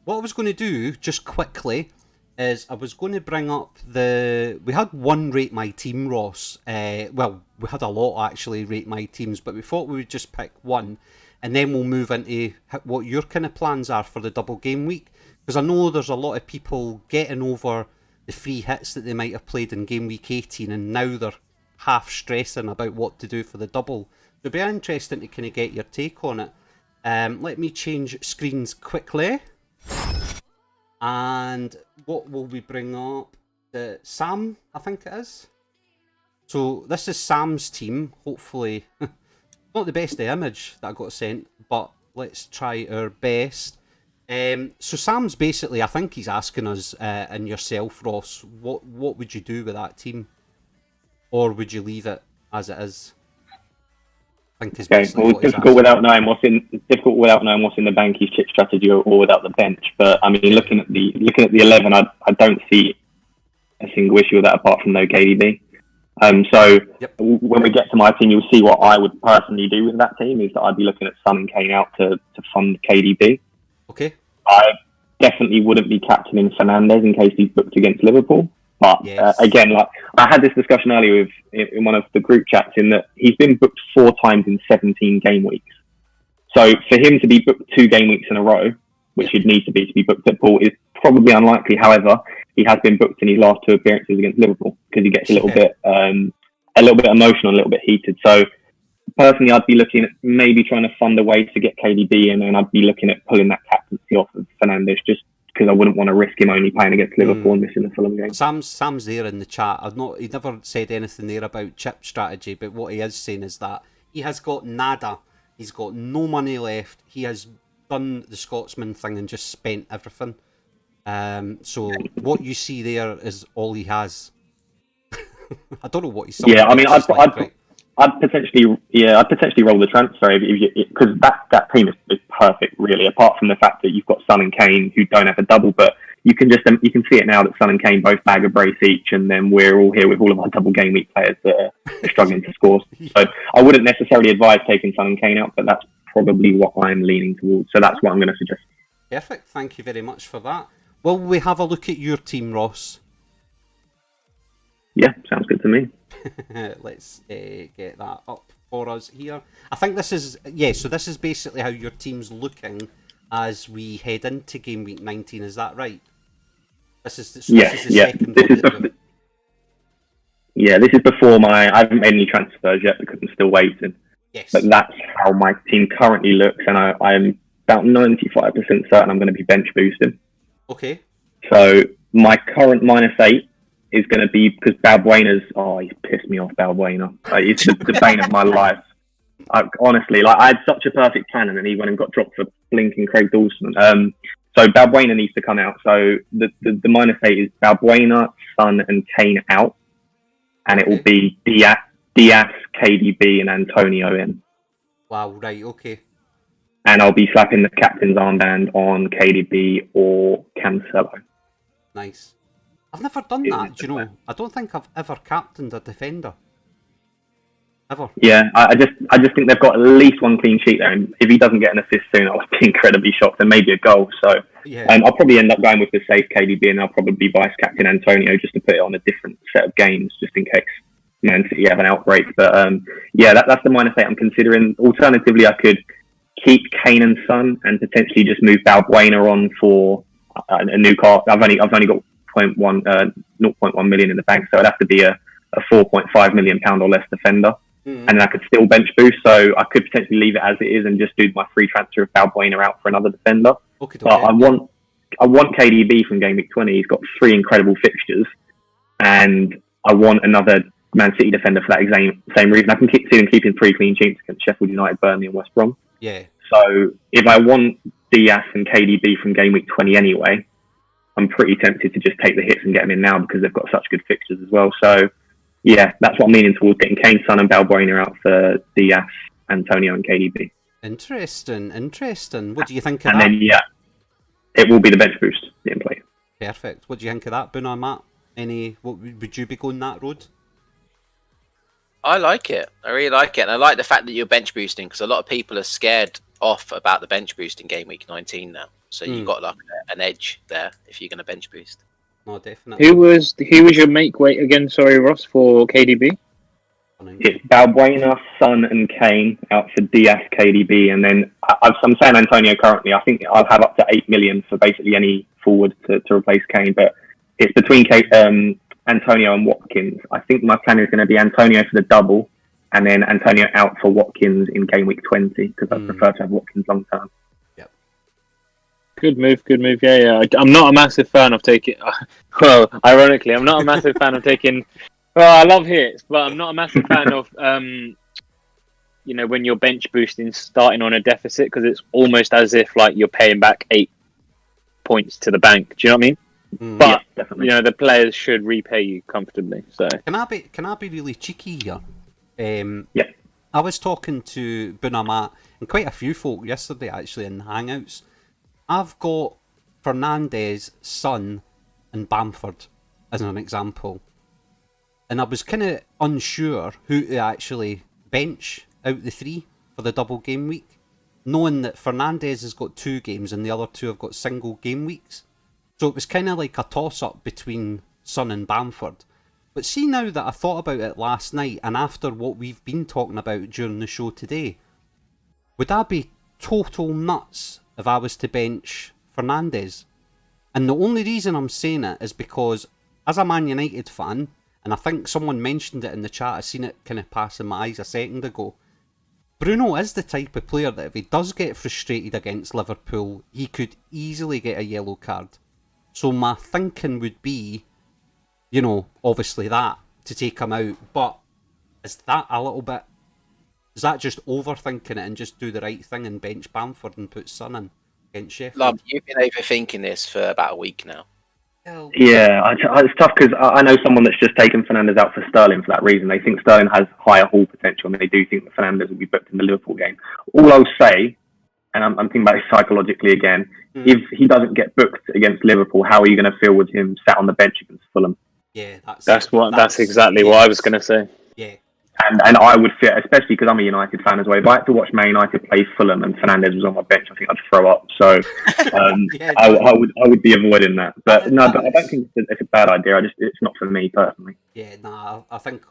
What I was going to do, just quickly, is I was going to bring up we had one Rate My Team, Ross. Well, we had a lot actually, Rate My Teams, but we thought we would just pick one, and then we'll move into what your kind of plans are for the double game week. Because I know there's a lot of people getting over the free hits that they might have played in game week 18, and now they're half stressing about what to do for the double. It'll be interesting to kind of get your take on it. Let me change screens quickly. And what will we bring up? Sam, I think it is. So this is Sam's team. Hopefully, not the best image that I got sent, but let's try our best. So Sam's basically, I think he's asking us and yourself, Ross, what would you do with that team, or would you leave it as it is? I think is basically well, what he's difficult without knowing what's in the Banky's chip strategy or without the bench. But I mean, looking at the 11, I don't see a single issue with that apart from no KDB. So when we get to my team, you'll see what I would personally do with that team is that I'd be looking at Son and Kane out to fund KDB. Okay. I definitely wouldn't be captaining Fernandes in case he's booked against Liverpool. But again, like I had this discussion earlier in one of the group chats, in that he's been booked 4 times in 17 game weeks. So for him to be booked 2 game weeks in a row, which he'd need to be booked at Paul, is probably unlikely. However, he has been booked in his last 2 appearances against Liverpool because he gets a little bit emotional, a little bit heated. So personally, I'd be looking at maybe trying to fund a way to get KDB, and then I'd be looking at pulling that captaincy off of Fernandes just because I wouldn't want to risk him only playing against Liverpool and missing the Fulham game. Sam's there in the chat. He never said anything there about chip strategy, but what he is saying is that he has got nada. He's got no money left. He has done the Scotsman thing and just spent everything. So what you see there is all he has. I don't know what he's. Yeah, I mean, I'd potentially roll the transfer because that team is perfect, really. Apart from the fact that you've got Son and Kane who don't have a double, but you can see it now that Son and Kane both bag a brace each, and then we're all here with all of our double game week players that are struggling to score. So I wouldn't necessarily advise taking Son and Kane out, but that's probably what I'm leaning towards. So that's what I'm going to suggest. Perfect. Thank you very much for that. Will we have a look at your team, Ross? Yeah, sounds good to me. Let's get that up for us here. I think this is so this is basically how your team's looking as we head into game week 19. Is that right? This is the second one. This is before I haven't made any transfers yet because I'm still waiting. Yes. But that's how my team currently looks, and I'm about 95% certain I'm going to be bench boosting. Okay. So my current -8 is going to be because Balbuena's. Oh, he's pissed me off, Balbuena. It's the bane of my life. Honestly, I had such a perfect plan, and then he went and got dropped for blinking Craig Dawson. So Balbuena needs to come out. So the -8 is Balbuena, Son, and Kane out, and it will be Diaz, KDB, and Antonio in. Wow. Right. Okay. And I'll be slapping the captain's armband on KDB or Cancelo. Nice. I've never done that, do you know? I don't think I've ever captained a defender. Ever. Yeah, I just think they've got at least 1 clean sheet there, and if he doesn't get an assist soon, I'll be incredibly shocked, and maybe a goal. So I'll probably end up going with the safe KDB, and I'll probably vice captain Antonio just to put it on a different set of games, just in case Man City have an outbreak. But that's the -8 I'm considering. Alternatively, I could keep Kane and Son and potentially just move Balbuena on for a new car. I've only got 0.1 million in the bank, so it'd have to be a £4.5 million or less defender, and then I could still bench boost. So I could potentially leave it as it is and just do my free transfer of Balbuena out for another defender. Okay. But I want KDB from game week 20. He's got 3 incredible fixtures, and I want another Man City defender for that same reason. I can see them keeping 3 clean sheets against Sheffield United, Burnley, and West Brom. Yeah. So if I want Diaz and KDB from game week 20 anyway, I'm pretty tempted to just take the hits and get them in now because they've got such good fixtures as well. So yeah, that's what I'm leaning towards, getting Kane, Son, and Balbuena out for Diaz, Antonio, and KDB. Interesting. What do you think of that? And then it will be the bench boost in play. Perfect. What do you think of that, Bruno and Matt? Would you be going that road? I like it. I really like it. And I like the fact that you're bench boosting because a lot of people are scared off about the bench boost in game week 19 now. So you've got like an edge there if you're going to bench boost. No, definitely. Who was your make weight again? Sorry, Ross, for KDB. It's Balbuena, Son, and Kane out for Diaz, KDB, and then I'm saying Antonio currently. I think I'll have up to 8 million for basically any forward to replace Kane, but it's between Antonio and Watkins. I think my plan is going to be Antonio for the double, and then Antonio out for Watkins in game week 20 because I prefer to have Watkins long term. Yep. Good move. Yeah. I'm not a massive fan of taking. Well, ironically, I'm not a massive fan of taking. I love hits, but I'm not a massive fan of when you're bench boosting starting on a deficit, because it's almost as if like you're paying back 8 points to the bank. Do you know what I mean? But Yeah, definitely. the players should repay you comfortably. So Can I be really cheeky here? Yeah. I was talking to Buna Matt and quite a few folk yesterday actually in the Hangouts. I've got Fernandez, Son, and Bamford as an example, and I was kind of unsure who to actually bench out the three for the double game week, knowing that Fernandez has got 2 games and the other 2 have got single game weeks. So it was kind of like a toss-up between Son and Bamford. But see, now that I thought about it last night, and after what we've been talking about during the show today, would I be total nuts if I was to bench Fernandez? And the only reason I'm saying it is because, as a Man United fan, and I think someone mentioned it in the chat, I seen it kind of pass in my eyes a second ago, Bruno is the type of player that if he does get frustrated against Liverpool, he could easily get a yellow card. So my thinking would be, obviously that, to take him out. But is that a little bit... Is that just overthinking it and just do the right thing and bench Bamford and put Son in against Sheffield? Love, you've been overthinking this for about a week now. Yeah, it's tough because I know someone that's just taken Fernandez out for Sterling for that reason. They think Sterling has higher haul potential, and they do think that Fernandez will be booked in the Liverpool game. All I'll say, and I'm thinking about it psychologically again, if he doesn't get booked against Liverpool, how are you going to feel with him sat on the bench against Fulham? Yeah, that's exactly what I was going to say. Yeah. And I would feel, especially because I'm a United fan as well, if I had to watch Man United play Fulham and Fernandez was on my bench, I think I'd throw up. So I would be avoiding that. But I don't think it's a bad idea. It's not for me personally. Yeah, I think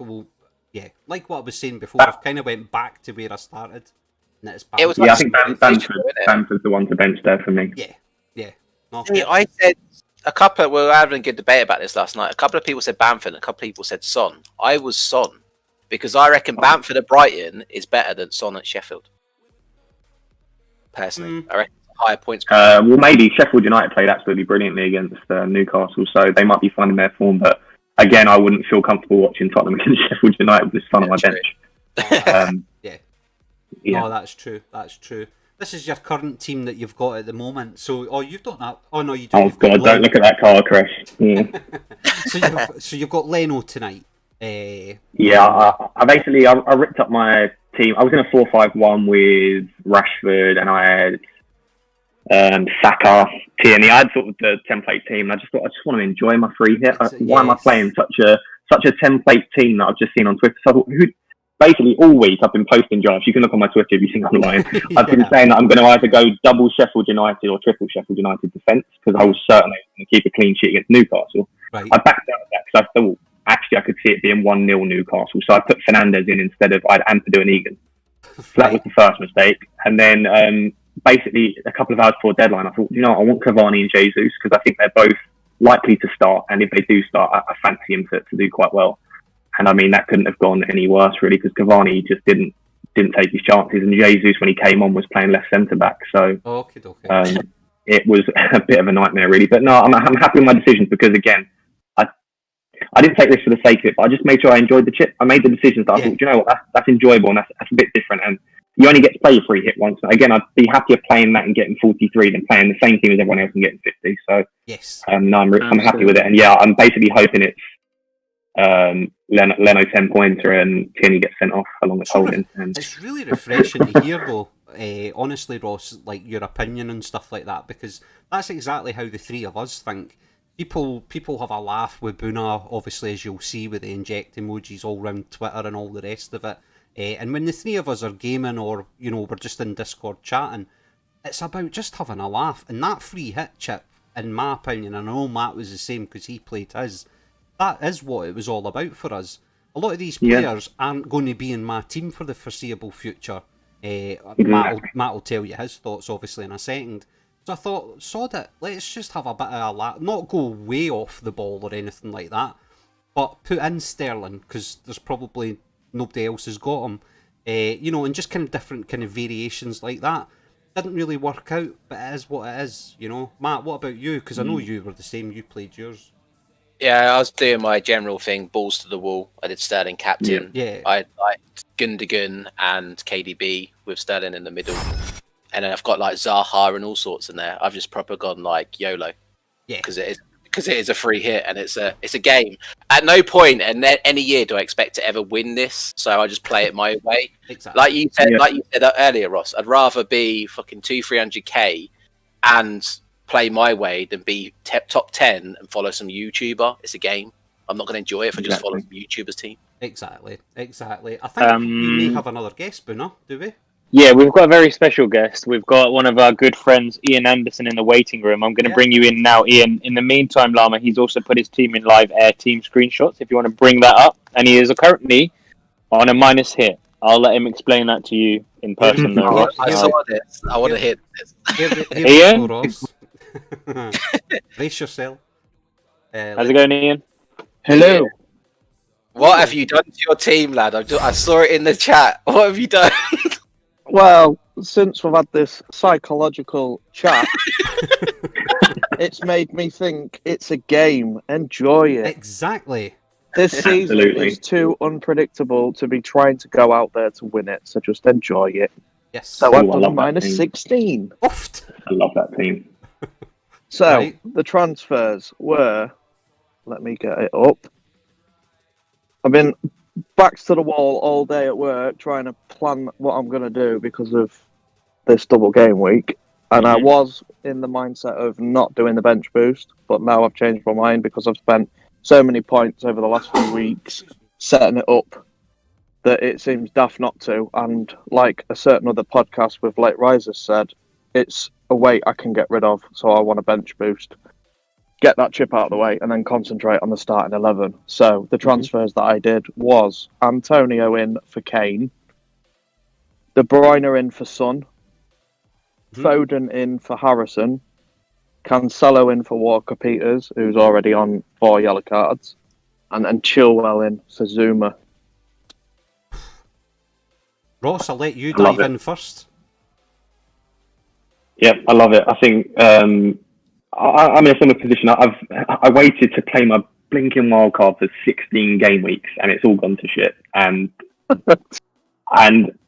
like what I was saying before, I've kind of went back to where I started. And it's It was I think Bamford's the one to bench there for me. Yeah. No. See, I said we were having a good debate about this last night. A couple of people said Bamford, and a couple of people said Son. I was Son, because I reckon Bamford at Brighton is better than Son at Sheffield. Personally, I reckon higher points. Well, maybe Sheffield United played absolutely brilliantly against Newcastle, so they might be finding their form. But again, I wouldn't feel comfortable watching Tottenham against Sheffield United with Son on my bench. Yeah. No, that's true. This is your current team that you've got at the moment. So, you've done that. Oh no, you don't. Oh God, don't look at that card, Chris. Yeah. so you've got Leno tonight. Yeah, I basically ripped up my team. I was in a 4-5-1 with Rashford, and I had Saka, Tierney. I had sort of the template team. And I just thought I just want to enjoy my free hit. Why am I playing such a template team that I've just seen on Twitter? So I thought, basically all week I've been posting drafts. You can look on my Twitter if you think I'm lying. I've been saying that I'm going to either go double Sheffield United or triple Sheffield United defence, because I was certainly going to keep a clean sheet against Newcastle. Right. I backed out of that because I thought actually I could see it being 1-0 Newcastle, so I put Fernandez in instead of I had Ampadu and Egan. So that was the first mistake. And then basically a couple of hours before deadline, I thought, I want Cavani and Jesus, because I think they're both likely to start, and if they do start, I fancy him to do quite well. And I mean, that couldn't have gone any worse, really, because Cavani just didn't take his chances, and Jesus, when he came on, was playing left centre back. So it was a bit of a nightmare, really. But no, I'm happy with my decisions, because again, I didn't take this for the sake of it, but I just made sure I enjoyed the chip. I made the decisions that I thought, you know what, that's enjoyable, and that's a bit different. And you only get to play a free hit once. Again, I'd be happier playing that and getting 43 than playing the same team as everyone else and getting 50. So yes, no, I'm happy with it. And yeah, I'm basically hoping it's Leno 10 pointer and Tierney gets sent off along with Holding. And it's really refreshing to hear, though. Honestly, Ross, like your opinion and stuff like that, because that's exactly how the three of us think. People have a laugh with Buna, obviously, as you'll see, with the inject emojis all around Twitter and all the rest of it. And when the three of us are gaming, or we're just in Discord chatting, it's about just having a laugh. And that free hit chip, in my opinion, and I know Matt was the same because he played his, that is what it was all about for us. A lot of these players aren't going to be in my team for the foreseeable future. Matt will tell you his thoughts, obviously, in a second. So I thought, sod it, let's just have a bit of a laugh. Not go way off the ball or anything like that, but put in Sterling, because there's probably nobody else has got him. And just kind of different kind of variations like that. Didn't really work out, but it is what it is, Matt, what about you? Because I know you were the same, you played yours. Yeah, I was doing my general thing, balls to the wall. I did Sterling captain. Yeah. I liked Gundogan and KDB with Sterling in the middle. And then I've got like Zaha and all sorts in there. I've just proper gone like YOLO. Yeah. Because it is a free hit and it's a game. At no point in any year do I expect to ever win this, so I just play it my way. Exactly. Like you said earlier, Ross. I'd rather be fucking 200-300k and play my way than be top 10 and follow some YouTuber. It's a game. I'm not going to enjoy it if I just follow some YouTuber's team. Exactly. I think we may have another guest, Boona, do we? Yeah, we've got a very special guest. We've got one of our good friends, Ian Anderson, in the waiting room. I'm going to bring you in now, Ian. In the meantime, Llama, he's also put his team in live air team screenshots, if you want to bring that up. And he is currently on a minus hit. I'll let him explain that to you in person, though, Ross. I saw this. I want to hit this. Ian? Ross. Brace yourself. How's it going, Ian? Hello. What have you done to your team, lad? I saw it in the chat. What have you done? Well, since we've had this psychological chat, it's made me think it's a game. Enjoy it. Exactly. This season is too unpredictable to be trying to go out there to win it, so just enjoy it. Yes. So I've done a love that minus team. 16. Oofed. I love that team. So Right. the transfers were, let me get it up. I've been backs to the wall all day at work trying to plan what I'm going to do because of this double game week. And I was in the mindset of not doing the bench boost, but now I've changed my mind because I've spent so many points over the last few weeks setting it up that it seems daft not to. And like a certain other podcast with Late Risers said, it's a weight I can get rid of, so I want a bench boost. Get that chip out of the way and then concentrate on the starting 11. So the transfers that I did was Antonio in for Kane, De Bruyne in for Son, Foden in for Harrison, Cancelo in for Walker Peters, who's already on 4 yellow cards, and then Chilwell in for Zuma. Ross, I'll let you Love dive it. in first. Yep, I love it. I think I'm in a similar position. I waited to play my blinking wildcard for 16 game weeks, and it's all gone to shit. And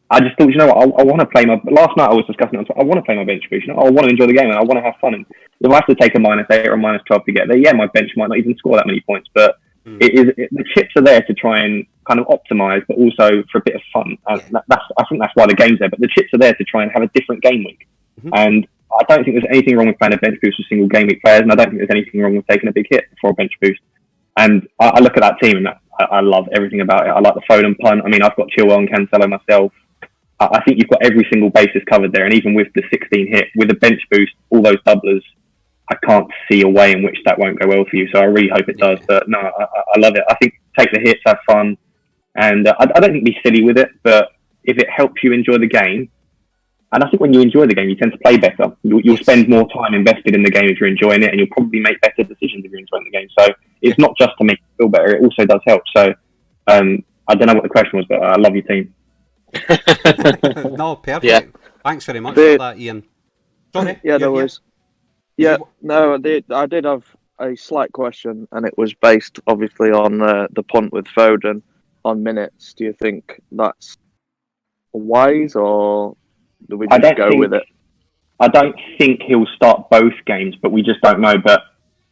I just thought, you know what, I want to play my. Last night I was discussing it. I want to play my bench boost. You know, I want to enjoy the game and I want to have fun. And if I have to take a -8 or a -12 to get there, yeah, my bench might not even score that many points, but the chips are there to try and kind of optimize, but also for a bit of fun. I think that's why the game's there. But the chips are there to try and have a different game week. And I don't think there's anything wrong with playing a bench boost for single game week players, and I don't think there's anything wrong with taking a big hit for a bench boost. And I look at that team and I love everything about it. I like the Foden punt. I mean, I've got Chilwell and Cancelo myself. I think you've got every single basis covered there, and even with the 16 hit, with a bench boost, all those doublers, I can't see a way in which that won't go well for you. So I really hope it does. But no, I love it. I think take the hits, have fun, and I don't think be silly with it. But if it helps you enjoy the game, and I think when you enjoy the game, you tend to play better. You'll spend more time invested in the game if you're enjoying it, and you'll probably make better decisions if you're enjoying the game. So it's not just to make you feel better; it also does help. So I don't know what the question was, but I love your team. No, perfect. Yeah. Thanks very much for that, Ian. Sorry. Yeah, no worries. Yeah, no, I did have a slight question, and it was based obviously on the punt with Foden on minutes. Do you think that's wise, or do we just go with it? I don't think he'll start both games, but we just don't know. But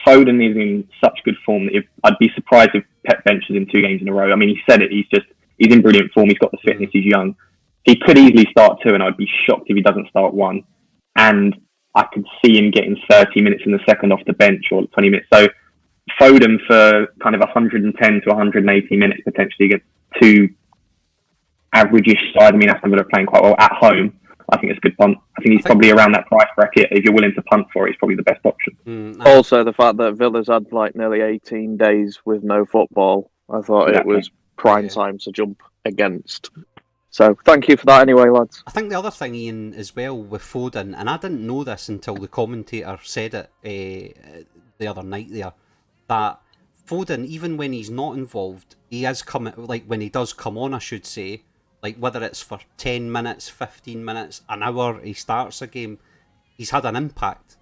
Foden is in such good form that I'd be surprised if Pep benches him 2 games in a row. I mean, he said it. He's in brilliant form. He's got the fitness. He's young. He could easily start 2, and I'd be shocked if he doesn't start 1. And I could see him getting 30 minutes in the second off the bench or 20 minutes. So Foden for kind of 110 to 180 minutes potentially against 2 average-ish side. I mean, Aston Villa are playing quite well at home. I think it's a good punt. I think he's probably around that price bracket. If you're willing to punt for it, it's probably the best option. Also, the fact that Villa's had like nearly 18 days with no football, I thought it was prime time to jump against. So thank you for that anyway, lads. I think the other thing, Ian, as well with Foden, and I didn't know this until the commentator said it the other night there, that Foden, even when he's not involved, he is coming, like when he does come on, I should say, like whether it's for 10 minutes, 15 minutes, an hour, he starts a game, he's had an impact.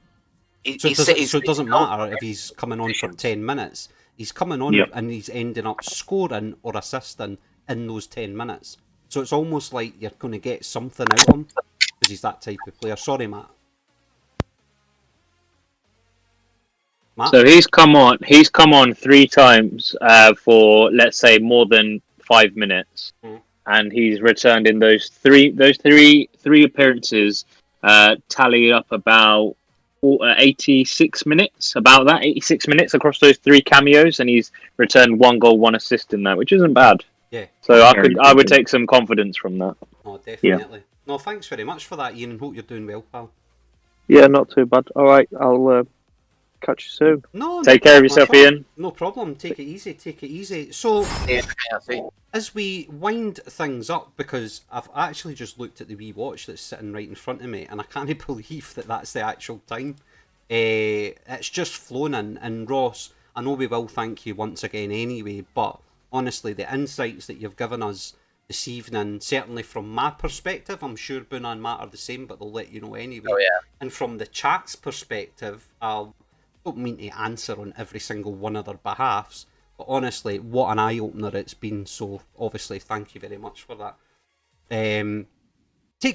So it doesn't matter if he's coming on for 10 minutes. He's coming on Yep. and he's ending up scoring or assisting in those 10 minutes. So it's almost like you're going to get something out of him because he's that type of player. Sorry, Matt. So he's come on 3 times for, let's say, more than 5 minutes, and he's returned in those three appearances, tally up about 86 minutes, about that 86 minutes across those 3 cameos, and he's returned 1 goal, 1 assist in that, which isn't bad. Yeah. So I would take some confidence from that. Oh, definitely. Yeah. No, thanks very much for that, Ian, and hope you're doing well, pal. Yeah, not too bad. All right, I'll catch you soon. No, take care of yourself, Ian. No problem. Take it easy. Take it easy. So, as we wind things up, because I've actually just looked at the wee watch that's sitting right in front of me, and I can't believe that that's the actual time. It's just flown in, and Ross, I know we will thank you once again anyway, but honestly, the insights that you've given us this evening, certainly from my perspective, I'm sure Boona and Matt are the same, but they'll let you know anyway. Oh, yeah. And from the chat's perspective, I don't mean to answer on every single one of their behalfs, but honestly, what an eye-opener it's been, so obviously thank you very much for that.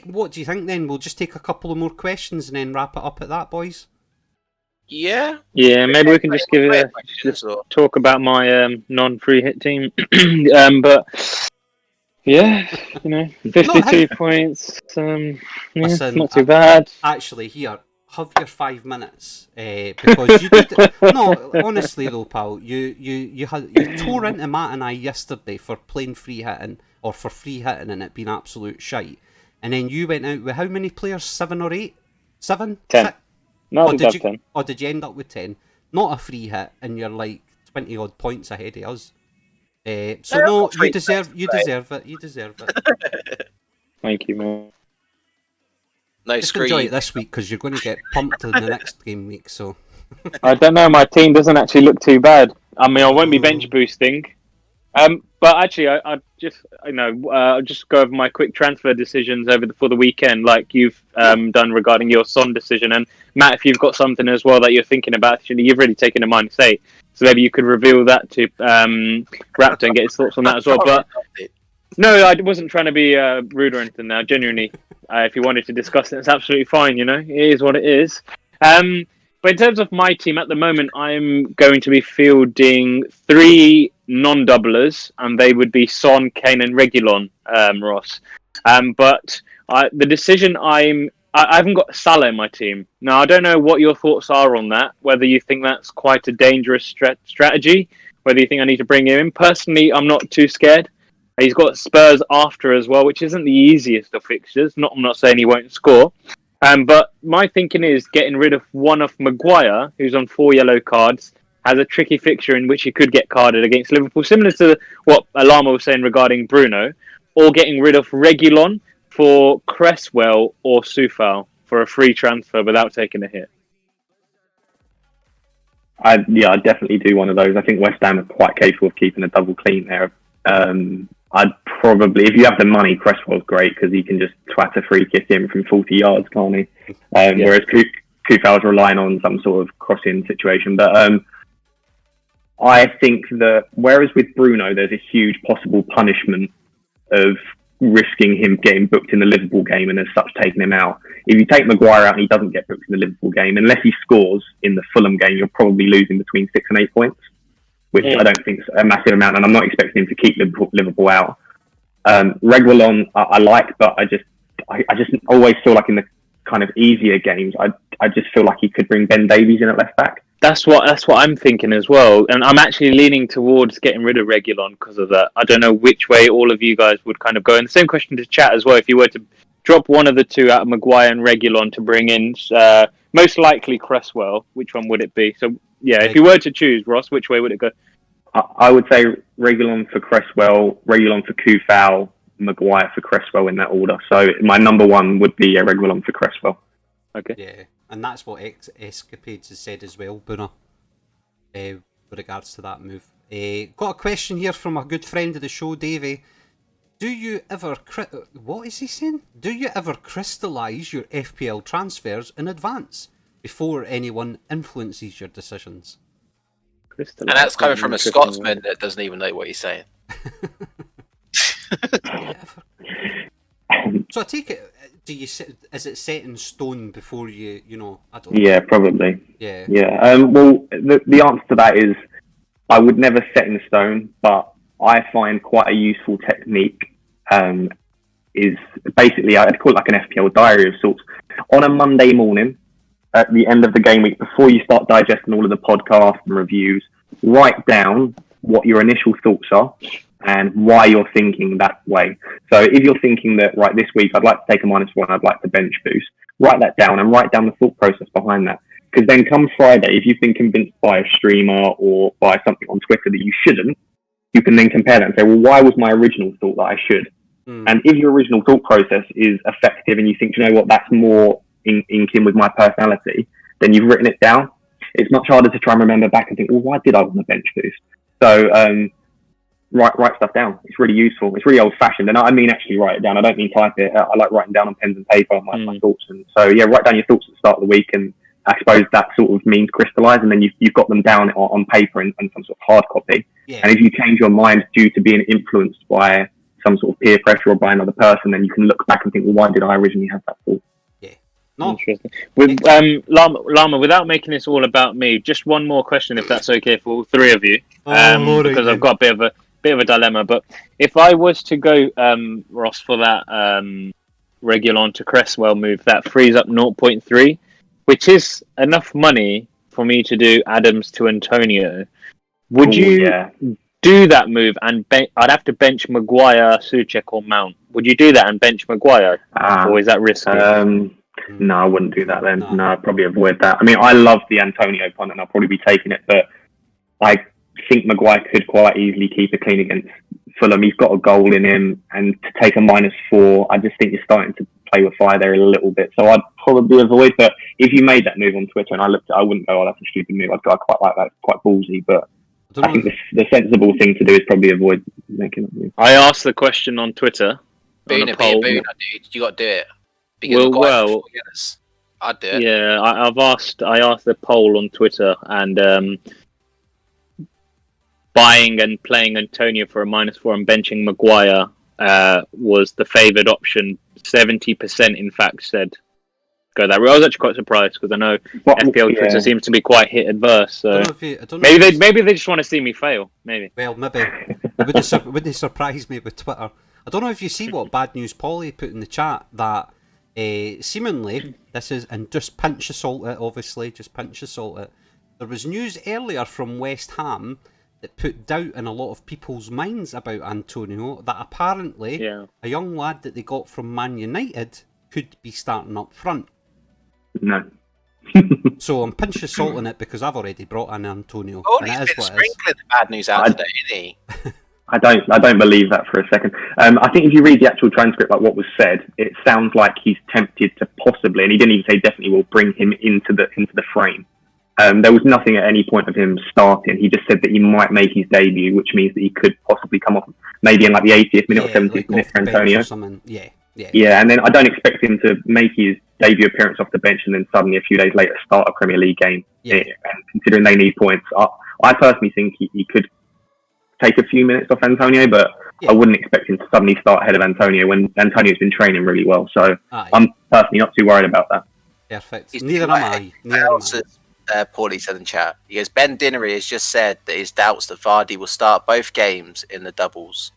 What do you think then? We'll just take a couple of more questions and then wrap it up at that, boys? Yeah. Yeah, maybe we can just talk about my non-free hit team. But yeah, 52 points. Listen, not too bad. Actually, here, have your 5 minutes, because you did. No, honestly though, pal, you tore into Matt and I yesterday for playing free hitting or for free hitting, and it being absolute shite. And then you went out with how many players? 7 or 8? 7? 10. 6? No, Or did you end up with 10? Not a free hit, and you're like 20 odd points ahead of us. So no, you deserve it. You deserve it. Thank you, man. No, just enjoy it this week because you're going to get pumped in the next game week. So I don't know. My team doesn't actually look too bad. I mean, I won't be bench boosting. But actually, I just I'll just go over my quick transfer decisions for the weekend, like you've done regarding your Son decision. And Matt, if you've got something as well that you're thinking about, actually, you've already taken a -8, so maybe you could reveal that to Raptor and get his thoughts on that as well. But no, I wasn't trying to be rude or anything. Now, genuinely, if you wanted to discuss it, it's absolutely fine. It is what it is. But in terms of my team at the moment, I'm going to be fielding 3 non-doublers, and they would be Son, Kane, and Reguilon, Ross. But the decision I haven't got Salah in my team. Now, I don't know what your thoughts are on that, whether you think that's quite a dangerous strategy, whether you think I need to bring him in. Personally, I'm not too scared. He's got Spurs after as well, which isn't the easiest of fixtures. I'm not saying he won't score. But my thinking is getting rid of one of Maguire, who's on 4 yellow cards, has a tricky fixture in which he could get carded against Liverpool, similar to what Alama was saying regarding Bruno, or getting rid of Reguilon for Cresswell or Soufal for a free transfer without taking a hit. I'd definitely do one of those. I think West Ham are quite capable of keeping a double clean there. I'd probably, if you have the money, Cresswell's great because he can just twat a free kick in from 40 yards, can't he? Whereas Koufal's relying on some sort of crossing situation. But I think that whereas with Bruno, there's a huge possible punishment of risking him getting booked in the Liverpool game and as such taking him out. If you take Maguire out and he doesn't get booked in the Liverpool game, unless he scores in the Fulham game, you're probably losing between 6 and 8 points, which I don't think is a massive amount, and I'm not expecting him to keep Liverpool out. Reguilon, I like, but I just always feel like in the kind of easier games, I just feel like he could bring Ben Davies in at left back. That's what I'm thinking as well, and I'm actually leaning towards getting rid of Reguilon because of that. I don't know which way all of you guys would kind of go. And the same question to chat as well. If you were to drop one of the two out of Maguire and Reguilon to bring in, most likely Cresswell, which one would it be? So yeah, if you were to choose, Ross, which way would it go? I would say Reguilon for Cresswell, Reguilon for Koufal, Maguire for Cresswell in that order. So my number one would be Reguilon for Cresswell. Okay. Yeah, and that's what Escapades has said as well, Boona, with regards to that move. Got a question here from a good friend of the show, Davey. Do you ever... what is he saying? Do you ever crystallise your FPL transfers in advance before anyone influences your decisions? And that's coming from a Scotsman that doesn't even know what he's saying. So I take it, is it set in stone before you know, I don't know. Yeah, probably. Yeah. Yeah. Well, the answer to that is I would never set in stone, but I find quite a useful technique is basically, I'd call it like an FPL diary of sorts. On a Monday morning, at the end of the game week, before you start digesting all of the podcasts and reviews, write down what your initial thoughts are and why you're thinking that way. So if you're thinking that, right, this week I'd like to take a -1, I'd like to bench boost, write that down and write down the thought process behind that. Because then come Friday, if you've been convinced by a streamer or by something on Twitter that you shouldn't, you can then compare that and say, well, why was my original thought that I should? And if your original thought process is effective and you think, you know what, that's more in kin with my personality, then you've written it down. It's much harder to try and remember back and think, well, why did I want to bench boost? So write stuff down. It's really useful. It's really old-fashioned. And I mean actually write it down. I don't mean type it. I like writing down on pens and paper my thoughts. And so, yeah, write down your thoughts at the start of the week, and I suppose that sort of means crystallise, and then you've got them down on paper and some sort of hard copy. Yeah. And if you change your mind due to being influenced by some sort of peer pressure or by another person, then you can look back and think, well, why did I originally have that thought? Yeah. No. Interesting. With Llama, without making this all about me, just one more question, if that's okay for all three of you, because I've got a bit of a dilemma. But if I was to go, Ross, for that Reguilon to Cresswell move, that frees up 0.3, which is enough money for me to do Adams to Antonio. Would you do that move? And I'd have to bench Maguire, Souček, or Mount. Would you do that and bench Maguire, or is that risky? No, I wouldn't do that then. No, I'd probably avoid that. I mean, I love the Antonio punt, and I'll probably be taking it, but I think Maguire could quite easily keep it clean against Fulham. He's got a goal in him, and to take a -4, I just think you're starting to play with fire there a little bit. So I'd probably avoid. But if you made that move on Twitter, and I looked, I wouldn't go, "Oh, that's a stupid move." I quite like that. It's quite ballsy, but I think the sensible thing to do is probably avoid making that move. I asked the question on Twitter. Boona, dude. You got to do it. Well, I'd do it. Yeah, I asked the poll on Twitter, and buying and playing Antonio for a -4 and benching Maguire was the favoured option. 70%, in fact, said go that route. I was actually quite surprised because I know FPL Twitter seems to be quite hit adverse. So maybe they just want to see me fail. Maybe. Well, maybe it wouldn't surprise me with Twitter. I don't know if you see what Bad News Polly put in the chat that seemingly this is, and just pinch of salt it, obviously, just pinch of salt it. There was news earlier from West Ham that put doubt in a lot of people's minds about Antonio, that apparently a young lad that they got from Man United could be starting up front. No. So I'm pinch of salt in it because I've already brought in Antonio. Oh, he's been sprinkling the bad news out today, isn't he? I don't believe that for a second. I think if you read the actual transcript, like what was said, it sounds like he's tempted to possibly, and he didn't even say definitely, will bring him into the frame. There was nothing at any point of him starting. He just said that he might make his debut, which means that he could possibly come off maybe in like the 80th minute or 70th minute for Antonio. Yeah, and then I don't expect him to make his debut appearance off the bench and then suddenly a few days later start a Premier League game. And considering they need points, I personally think he could take a few minutes off Antonio, but I wouldn't expect him to suddenly start ahead of Antonio when Antonio's been training really well. So I'm personally not too worried about that. Perfect. Neither am I. Paulie said in chat. He goes, Ben Dinnery has just said that his doubts that Vardy will start both games in the doubles.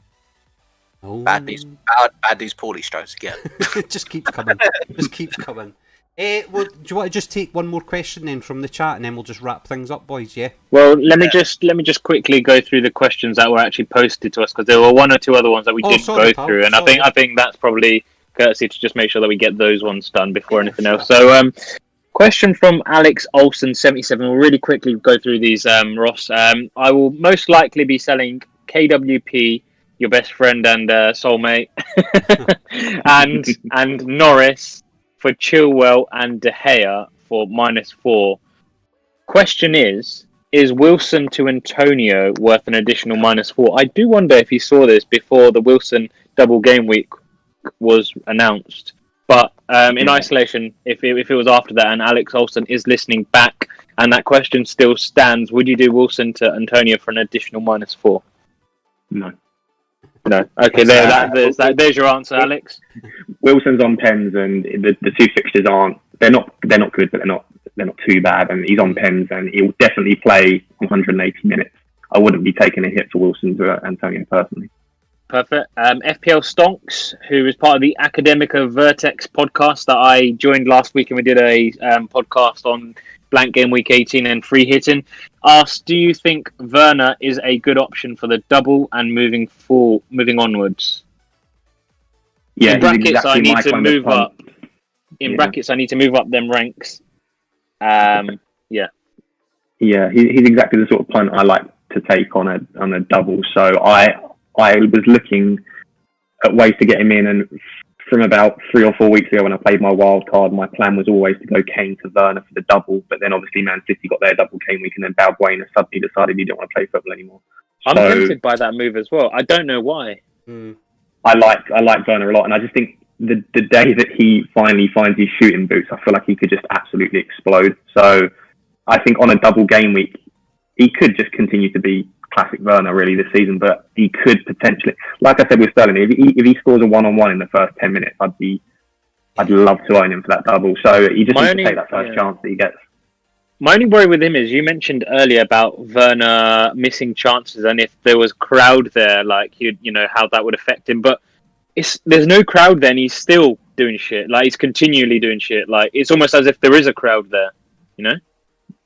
Oh. Bad news, Paulie strikes again. Just keeps coming. Well, do you want to just take one more question then from the chat, and then we'll just wrap things up, boys? Yeah. Well, let me just quickly go through the questions that were actually posted to us, because there were one or two other ones that we didn't go through, and I think that's probably courtesy to just make sure that we get those ones done before anything else. So, question from Alex Olsen 77. We'll really quickly go through these, Ross. I will most likely be selling KWP, your best friend and soulmate, and Norris for Chilwell and De Gea for -4. Question is Wilson to Antonio worth an additional -4? I do wonder if you saw this before the Wilson double game week was announced. But in isolation, if it was after that, and Alex Olsen is listening back And that question still stands. Would you do Wilson to Antonio for an additional -4? No. No. Okay, there's your answer, Alex. Wilson's on pens, and the two fixtures aren't. They're not good, but they're not too bad. And he's on pens, and he'll definitely play 180 minutes. I wouldn't be taking a hit for Wilson to Antonio personally. Perfect. FPL Stonks, who is part of the Academica Vertex podcast that I joined last week, and we did a podcast on blank game week 18 and free hitting, asked, do you think Werner is a good option for the double and moving onwards? Yeah, in brackets, exactly I need to move up. In brackets, I need to move up them ranks. Yeah, he's exactly the sort of punt I like to take on a double. So I was looking at ways to get him in, and from about 3 or 4 weeks ago when I played my wild card, my plan was always to go Kane to Werner for the double, but then obviously Man City got their double Kane week, and then Balbuena suddenly decided he didn't want to play football anymore. I'm tempted by that move as well. I don't know why. I like Werner a lot, and I just think the day that he finally finds his shooting boots, I feel like he could just absolutely explode. So I think on a double game week, he could just continue to be classic Werner really this season, but he could potentially, like I said with Sterling, if he scores a 1-on-1 in the first 10 minutes, I'd love to own him for that double. So he just needs to take that first chance that he gets. My only worry with him is you mentioned earlier about Werner missing chances, and if there was crowd there, like how that would affect him. But there's no crowd there, and he's still doing shit. Like he's continually doing shit. Like it's almost as if there is a crowd there.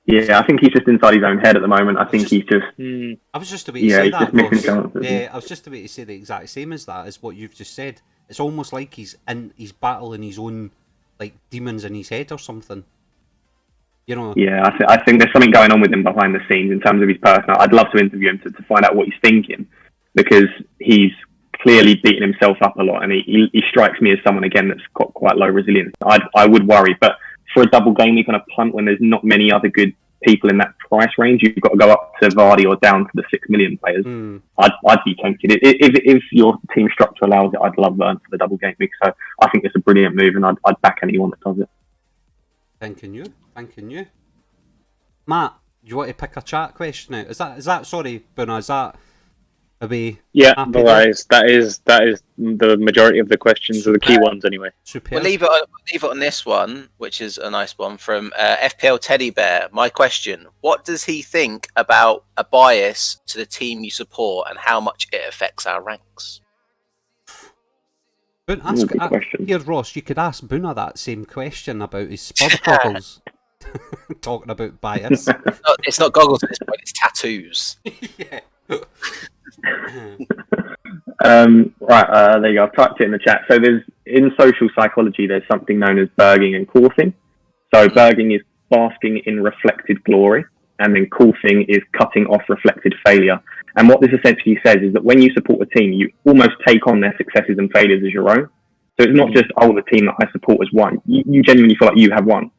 Yeah, I think he's just inside his own head at the moment. I think he's just. I was just about to say that. Yeah, I was just about to say the exact same as that, as what you've just said. It's almost like he's battling his own like demons in his head or something. Yeah, I think there's something going on with him behind the scenes in terms of his personal. I'd love to interview him to find out what he's thinking, because he's clearly beating himself up a lot, and he strikes me as someone again that's got quite low resilience. I would worry, but for a double game week on a punt when there's not many other good people in that price range, you've got to go up to Vardy or down to the 6 million players. I'd be tempted. If your team structure allows it, I'd love Werner for the double game week. So I think it's a brilliant move, and I'd back anyone that does it. Thanking you. Matt, do you want to pick a chat question out? Is that sorry, Bruno, is that a way? Yeah, otherwise that is the majority of the questions, or the key ones anyway. Superb. We'll leave it on this one, which is a nice one from FPL Teddy Bear. My question: what does he think about a bias to the team you support, and how much it affects our ranks? Here, Ross, you could ask Buna that same question about his spud goggles. Talking about bias. It's not goggles at this point, it's tattoos. Yeah. Right, there you go. I've typed it in the chat. So in social psychology, there's something known as berging and coursing. So berging is basking in reflected glory, and then coursing is cutting off reflected failure. And what this essentially says is that when you support a team, you almost take on their successes and failures as your own. So it's not just, the team that I support has won. You genuinely feel like you have won.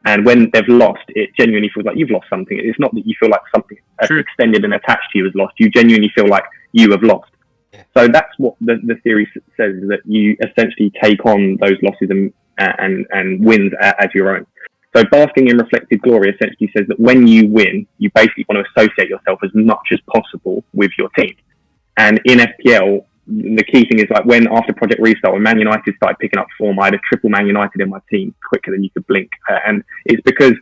And when they've lost, it genuinely feels like you've lost something. It's not that you feel like something extended and attached to you has lost. You genuinely feel like you have lost. Yeah. So that's what the theory says, is that you essentially take on those losses and wins as your own. So basking in reflected glory essentially says that when you win, you basically want to associate yourself as much as possible with your team. And in FPL, the key thing is, like, when after Project Restart, when Man United started picking up form, I had a triple Man United in my team quicker than you could blink. And it's because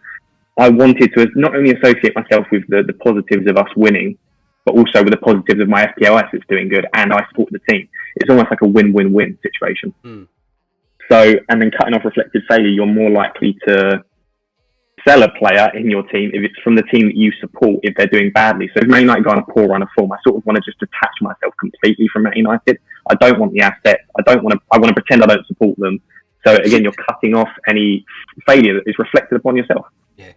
I wanted to not only associate myself with the positives of us winning, but also with the positives of my FPL assets doing good, and I support the team. It's almost like a win-win-win situation. So, and then cutting off reflected failure, you're more likely to sell a player in your team if it's from the team that you support if they're doing badly. So if Man United go on a poor run of form, I sort of want to just detach myself completely from Man United. I don't want the assets. I want to pretend I don't support them. So again, you're cutting off any failure that is reflected upon yourself. Yeah.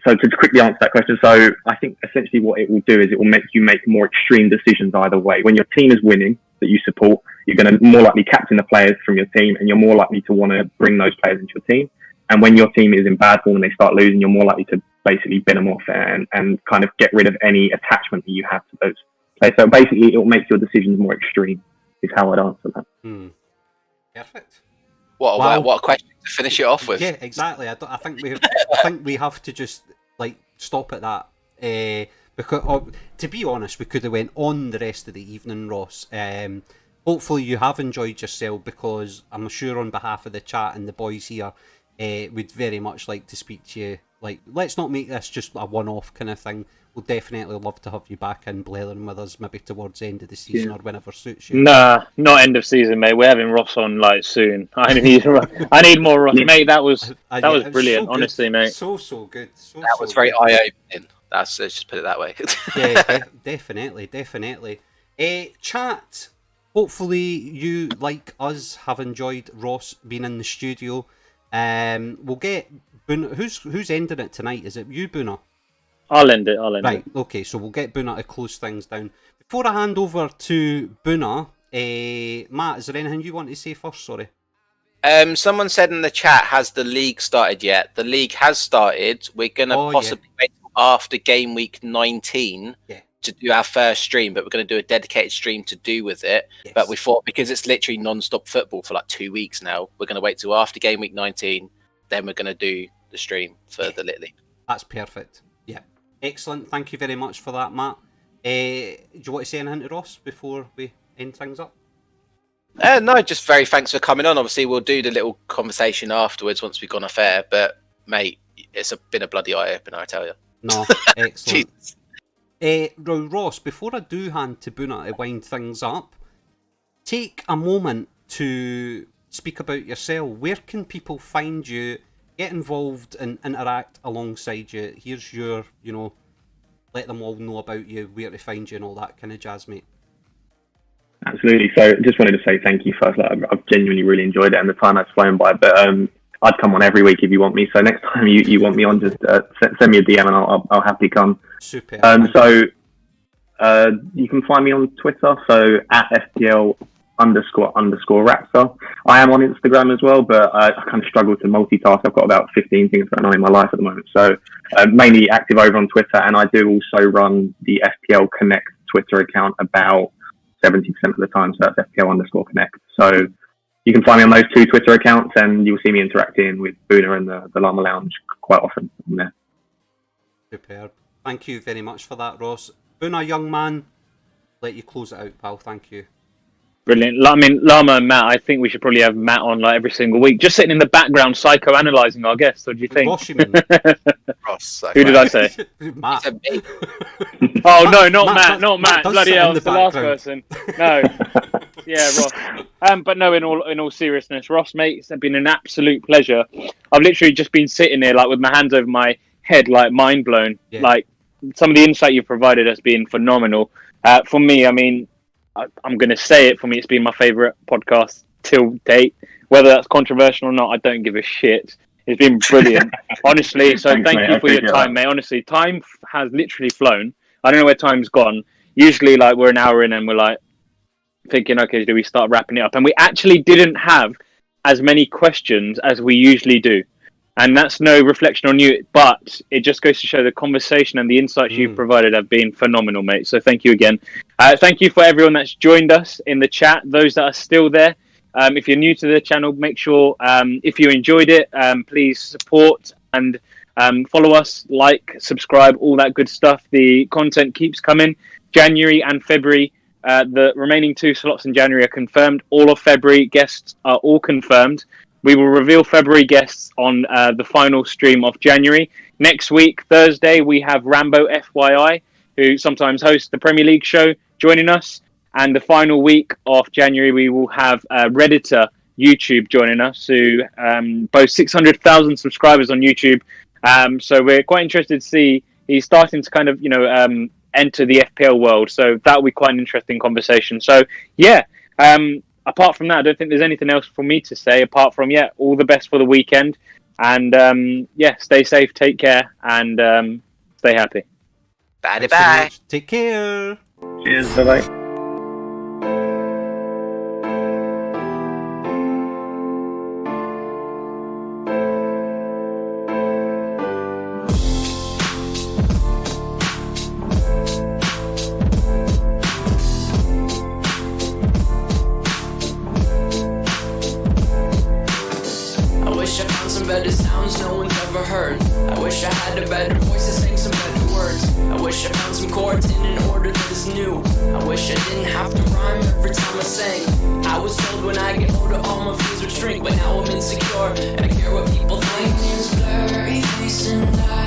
So to quickly answer that question, so I think essentially what it will do is it will make you make more extreme decisions either way. When your team is winning that you support, you're going to more likely captain the players from your team, and you're more likely to want to bring those players into your team. And when your team is in bad form and they start losing, you're more likely to basically bin them off and kind of get rid of any attachment that you have to those players. So basically, it will make your decisions more extreme, is how I'd answer that. Perfect. What a question to finish it off with. Yeah, exactly. I think we have to just like stop at that. Because to be honest, we could have went on the rest of the evening, Ross. Hopefully you have enjoyed yourself, because I'm sure on behalf of the chat and the boys here, we'd very much like to speak to you. Like, let's not make this just a one-off kind of thing. We'll definitely love to have you back in blathering with us, maybe towards the end of the season or whenever suits you. Nah, not end of season, mate. We're having Ross on like soon. I need more Ross, mate. That was brilliant, so honestly, mate. So good. That was very eye-opening. Let's just put it that way. Yeah, definitely. Chat. Hopefully you, like us, have enjoyed Ross being in the studio. We'll get Boona. Who's ending it tonight? Is it you, Boona? I'll end it. Right, okay, so we'll get Boona to close things down. Before I hand over to Boona, Matt, is there anything you want to say first? Sorry. Someone said in the chat, has the league started yet? The league has started. We're going to possibly wait after game week 19 to do our first stream, but we're going to do a dedicated stream to do with it. Yes. But we thought, because it's literally non-stop football for like 2 weeks now, we're going to wait till after game week 19, then we're going to do the stream for the Little League. That's perfect. Yeah. Excellent. Thank you very much for that, Matt. Do you want to say anything to Ross before we end things up? No, just very thanks for coming on. Obviously, we'll do the little conversation afterwards once we've gone off air. But, mate, it's been a bloody eye-opener, I tell you. No, excellent. Ross, before I do hand to Boona to wind things up, take a moment to speak about yourself. Where can people find you, get involved and interact alongside you? Here's your, let them all know about you, where to find you and all that kind of jazz, mate. Absolutely. So just wanted to say thank you first. I've genuinely really enjoyed it, and the time has flown by. But I'd come on every week if you want me. So next time you want me on, just send me a DM and I'll happily come. Super. So you can find me on Twitter. So at FPL __Raptor. I am on Instagram as well, but I kind of struggle to multitask. I've got about 15 things going on in my life at the moment. So mainly active over on Twitter, and I do also run the FPL Connect Twitter account about 70% of the time. So that's FPL _Connect. So you can find me on those two Twitter accounts, and you'll see me interacting with Boona and the Llama Lounge quite often on there. Superb. Thank you very much for that, Ross. Boona, young man, let you close it out, pal. Thank you. Brilliant. I mean, Llama and Matt, I think we should probably have Matt on like every single week, just sitting in the background psychoanalyzing our guests. What do you think? Ross, you mean? Ross. Who did I say? Matt. Oh, no, not Matt. Matt Bloody hell, it's the last person. No. Yeah, Ross. But no, in all seriousness, Ross, mate, it's been an absolute pleasure. I've literally just been sitting here like with my hands over my head, like mind blown. Yeah. Like some of the insight you've provided has been phenomenal. For me, I mean, I'm going to say it, for me, it's been my favourite podcast till date. Whether that's controversial or not, I don't give a shit. It's been brilliant, honestly. So thank you for your time, mate. Honestly, time has literally flown. I don't know where time's gone. Usually, like, we're an hour in and we're like thinking, okay, do we start wrapping it up? And we actually didn't have as many questions as we usually do. And that's no reflection on you, but it just goes to show the conversation and the insights you've provided have been phenomenal, mate. So thank you again. Thank you for everyone that's joined us in the chat, those that are still there. If you're new to the channel, make sure if you enjoyed it, please support and follow us, like, subscribe, all that good stuff. The content keeps coming. January and February, the remaining 2 slots in January are confirmed. All of February guests are all confirmed. We will reveal February guests on the final stream of January. Next week, Thursday, we have Rambo FYI, who sometimes hosts the Premier League show, joining us. And the final week of January, we will have Redditor YouTube joining us, who boasts 600,000 subscribers on YouTube. So we're quite interested to see, he's starting to kind of, enter the FPL world. So that will be quite an interesting conversation. So, yeah. Apart from that, I don't think there's anything else for me to say apart from, all the best for the weekend. And, stay safe, take care, and stay happy. Bye. Take care. Cheers. Bye-bye. wish I found some better sounds no one's ever heard. I wish I had a better voice to sing some better words. I wish I found some chords in an order that is new. I wish I didn't have to rhyme every time I sang. I was told when I get older all my fears would shrink, but now I'm insecure and I care what people think. Blurry face and I